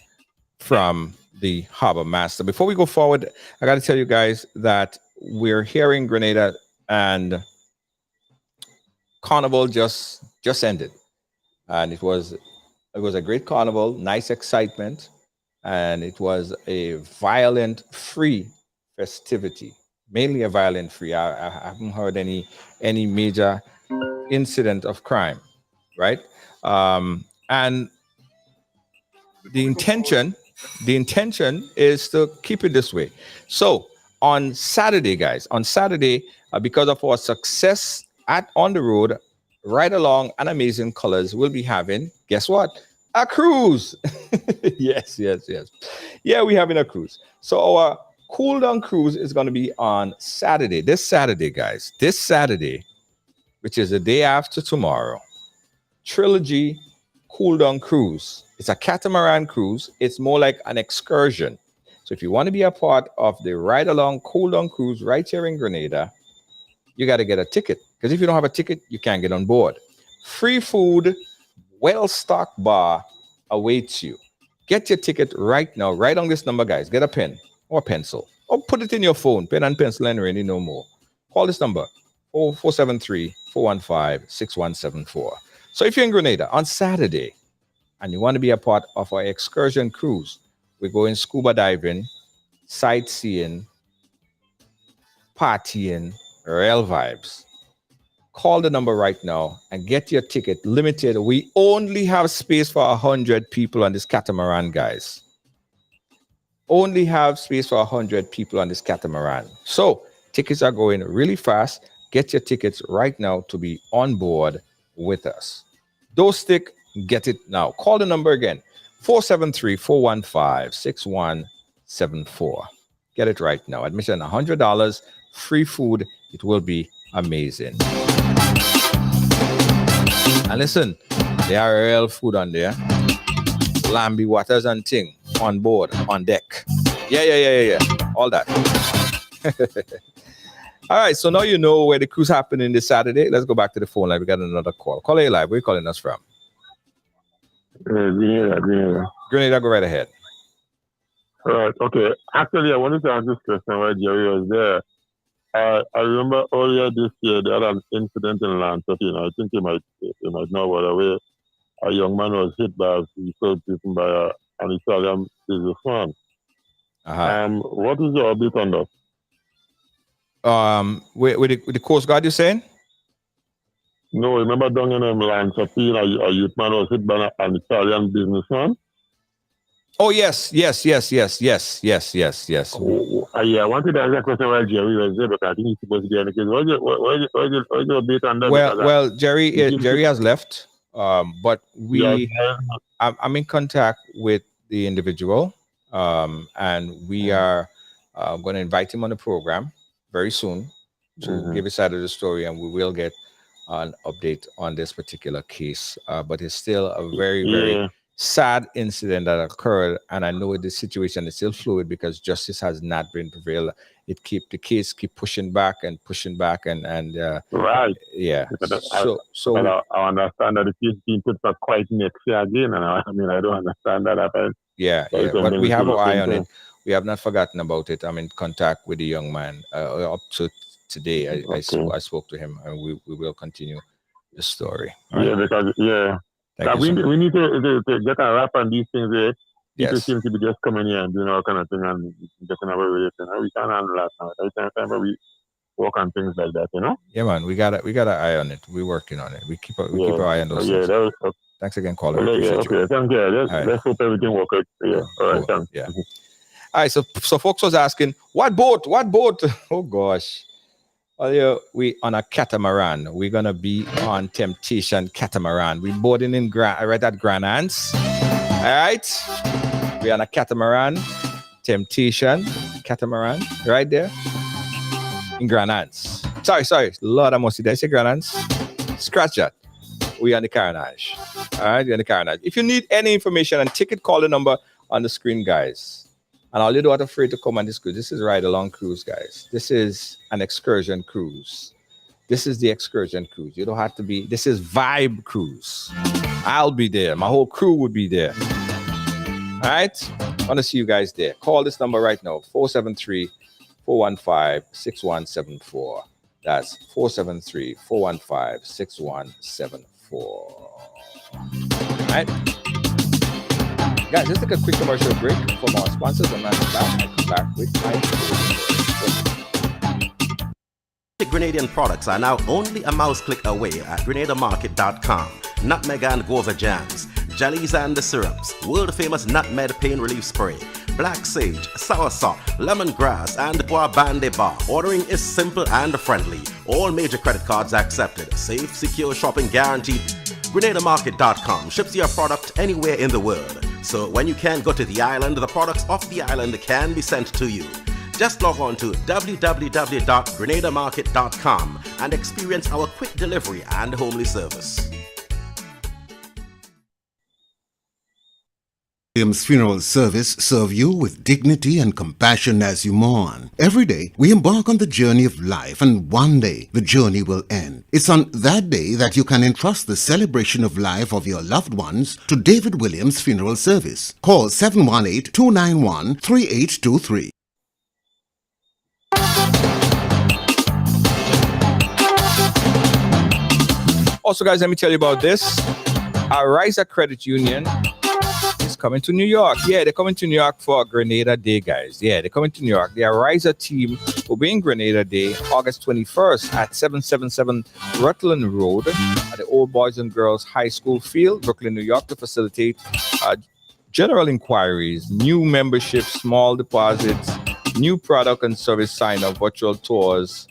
from the Harbor Master. Before we go forward, I got to tell you guys that we're hearing Grenada and Carnival just ended, and it was a great carnival, nice excitement, and it was a violent-free festivity, mainly a violent-free. I haven't heard any major incident of crime, right? And the intention is to keep it this way. So on Saturday, guys, because of our success on the road, Ride Along and Amazing Colors, will be having, guess what? A cruise. Yes. Yeah, we're having a cruise. So our cool down cruise is going to be on Saturday. This Saturday, guys. This Saturday, which is the day after tomorrow. Trilogy Cool Down Cruise. It's a catamaran cruise. It's more like an excursion. So if you want to be a part of the Ride Along Cool Down Cruise right here in Grenada, you got to get a ticket. Because if you don't have a ticket, you can't get on board. Free food, well-stocked bar awaits you. Get your ticket right now. Write on this number, guys. Get a pen or pencil. Or put it in your phone. Pen and pencil and really no more. Call this number, 473-415-6174. So if you're in Grenada on Saturday and you want to be a part of our excursion cruise, we're going scuba diving, sightseeing, partying, real vibes. Call the number right now and get your ticket. Limited. We only have space for 100 people on this catamaran, guys. Only have space for 100 people on this catamaran. So tickets are going really fast. Get your tickets right now to be on board with us. Don't stick, get it now. Call the number again, 473-415-6174. Get it right now. Admission $100, free food. It will be amazing. And listen, there are real food on there. Lambi waters and ting on board, on deck. Yeah. All that. All right, so now you know where the cruise happening this Saturday. Let's go back to the phone line. We got another call. Call A Live. Where are you calling us from? Grenada. Grenada, go right ahead. All right, okay. Actually, I wanted to ask this question while Jerry was there. I remember earlier this year they had an incident in Lansing. I think you might know what away. A young man was hit by a vehicle driven by an Italian businessman. What is your update on that? With the Coast Guard, you're saying? No, remember down in Lansing, a youth man was hit by an Italian businessman. Oh yes. Yeah, I wanted to ask that question while Jerry was there, but I think he's supposed to be on the case. What's your update on that? Well, Jerry has left, but I'm in contact with the individual, and we are going to invite him on the program very soon to give his side of the story, and we will get an update on this particular case. But it's still a very sad incident that occurred, and I know the situation is still fluid because justice has not been prevailed. The case keep pushing back and right. Yeah. So I understand that the case being put for quite next year again, and I don't understand that happened. Yeah. But we have our eye on it. We have not forgotten about it. I'm in contact with the young man up to today. I spoke to him, and we will continue the story. Right? Yeah, because we need to get a wrap on these things. People seem to be just coming here and doing all kind of thing and getting away with it. We can't handle that now. Every time we work on things like that, Yeah, man, we got an eye on it. We're working on it. We keep our eye on those things. Thanks again, caller. Okay, thank you. Let's hope everything works out. Yeah. All right, thanks. Yeah. All right, so folks was asking, what boat? Oh gosh. Well, we on a catamaran. We're gonna be on Temptation Catamaran. We boarding in right at Grenadians. All right, we on a catamaran, Temptation Catamaran, right there in Grenadians. Sorry, Lord, I must say, did I say Grenadians? Scratch that. We on the Carnage. All right, we on the Carnage. If you need any information and ticket, call the number on the screen, guys. And all you don't have afraid to come on this cruise. This is Ride Along Cruise, guys. This is an excursion cruise. This is the excursion cruise. You don't have to be. This is Vibe Cruise. I'll be there. My whole crew would be there. All right? I want to see you guys there. Call this number right now, 473-415-6174. That's 473-415-6174. All right? Guys, let's take a quick commercial break from our sponsors. And I'll come back with my Grenadian products are now only a mouse click away at grenadamarket.com. Nutmeg and guava jams, jellies and the syrups, world famous nutmeg pain relief spray, black sage, soursop, lemongrass, and guavande bar. Ordering is simple and friendly. All major credit cards accepted. Safe, secure shopping guaranteed. Grenadamarket.com ships your product anywhere in the world. So when you can't go to the island, the products off the island can be sent to you. Just log on to www.grenadamarket.com and experience our quick delivery and homely service. Williams Funeral Service serve you with dignity and compassion as you mourn. Every day, we embark on the journey of life, and one day, the journey will end. It's on that day that you can entrust the celebration of life of your loved ones to David Williams Funeral Service. Call 718-291-3823. Also, guys, let me tell you about this. Our Riser Credit Union is coming to New York. Yeah, they're coming to New York for Grenada Day, guys. Yeah, they're coming to New York. Their Riser team will be in Grenada Day, August 21st at 777 Rutland Road at the Old Boys and Girls High School field, Brooklyn, New York, to facilitate general inquiries, new memberships, small deposits, new product and service sign-up, virtual tours,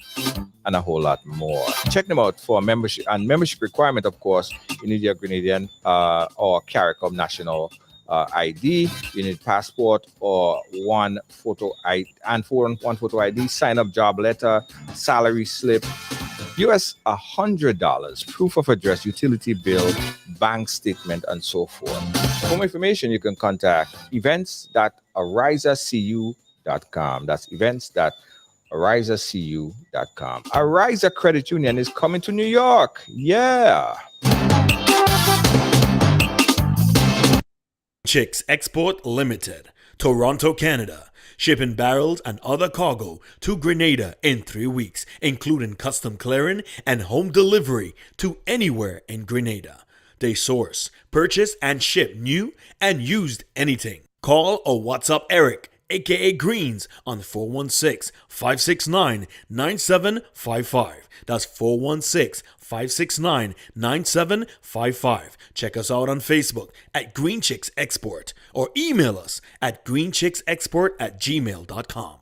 and a whole lot more. Check them out for membership. And membership requirement, of course, you need your Grenadian or CARICOM national ID. You need passport or one photo ID, and for one photo ID, sign-up job letter, salary slip, US $100, proof of address, utility bill, bank statement, and so forth. For more information, you can contact events.arizacu.com. That's events.arizacu.com. Ariza Credit Union is coming to New York. Yeah. Chicks Export Limited, Toronto, Canada. shipping barrels and other cargo to Grenada in 3 weeks, including custom clearing and home delivery to anywhere in Grenada. They source, purchase, and ship new and used anything. Call or WhatsApp Eric, aka Greens, on 416-569-9755. That's 416-569-9755. Check us out on Facebook at Green Chicks Export or email us at greenchicksexport@gmail.com.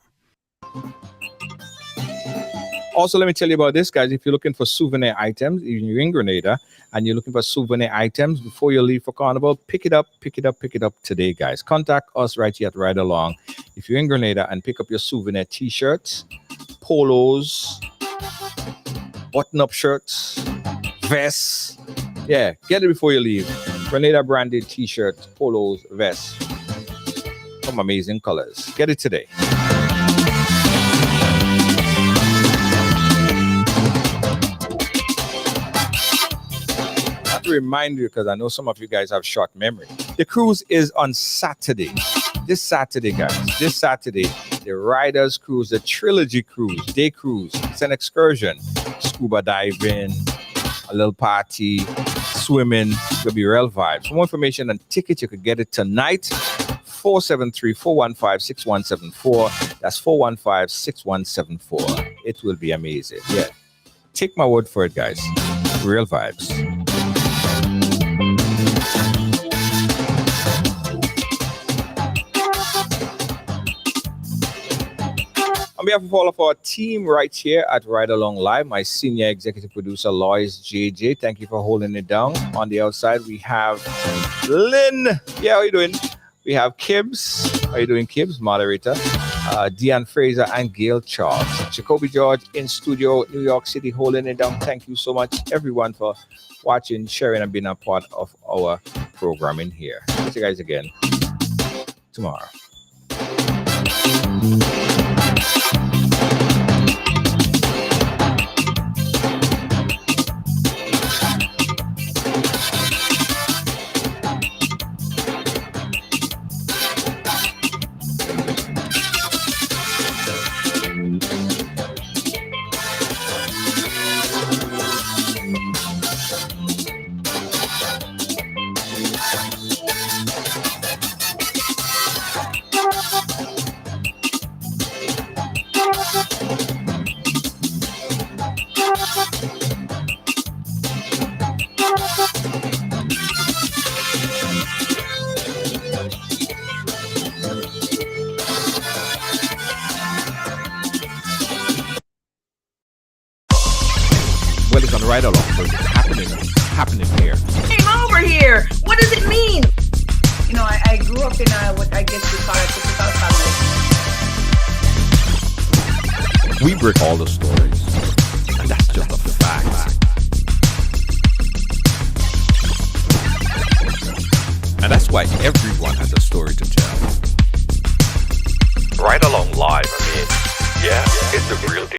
Also, let me tell you about this, guys. If you're looking for souvenir items, if you're in Grenada and you're looking for souvenir items before you leave for Carnival, pick it up today, guys. Contact us right here at Ride Along. If you're in Grenada, and pick up your souvenir t-shirts, polos, button-up shirts, vests. Yeah, get it before you leave. Grenada branded t-shirts, polos, vests. Some amazing colors. Get it today. To remind you, because I know some of you guys have short memory, the cruise is on Saturday. This Saturday, guys. This Saturday, the Riders Cruise, the Trilogy Cruise, day cruise. It's an excursion. Scuba diving, a little party, swimming. It'll be real vibes. For more information and tickets, you could get it tonight. 473-415-6174. That's 415-6174. It will be amazing. Yeah. Take my word for it, guys. Real vibes. On behalf of all of our team right here at Ride Along Live, my senior executive producer, Lois JJ, thank you for holding it down. On the outside, we have Lynn. Yeah, how you doing? We have Kibbs. How you doing, Kibbs? Moderator. Deanne Fraser and Gail Charles. Jacoby George in studio, New York City, holding it down. Thank you so much, everyone, for watching, sharing, and being a part of our programming here. See you guys again tomorrow. Right along, so it's happening here. Came over here. What does it mean? You know, I grew up in what I guess we call a typical family. We break all the stories, and that's just a fact. And that's why everyone has a story to tell. Right Along Live, I mean, yeah, it's the real deal.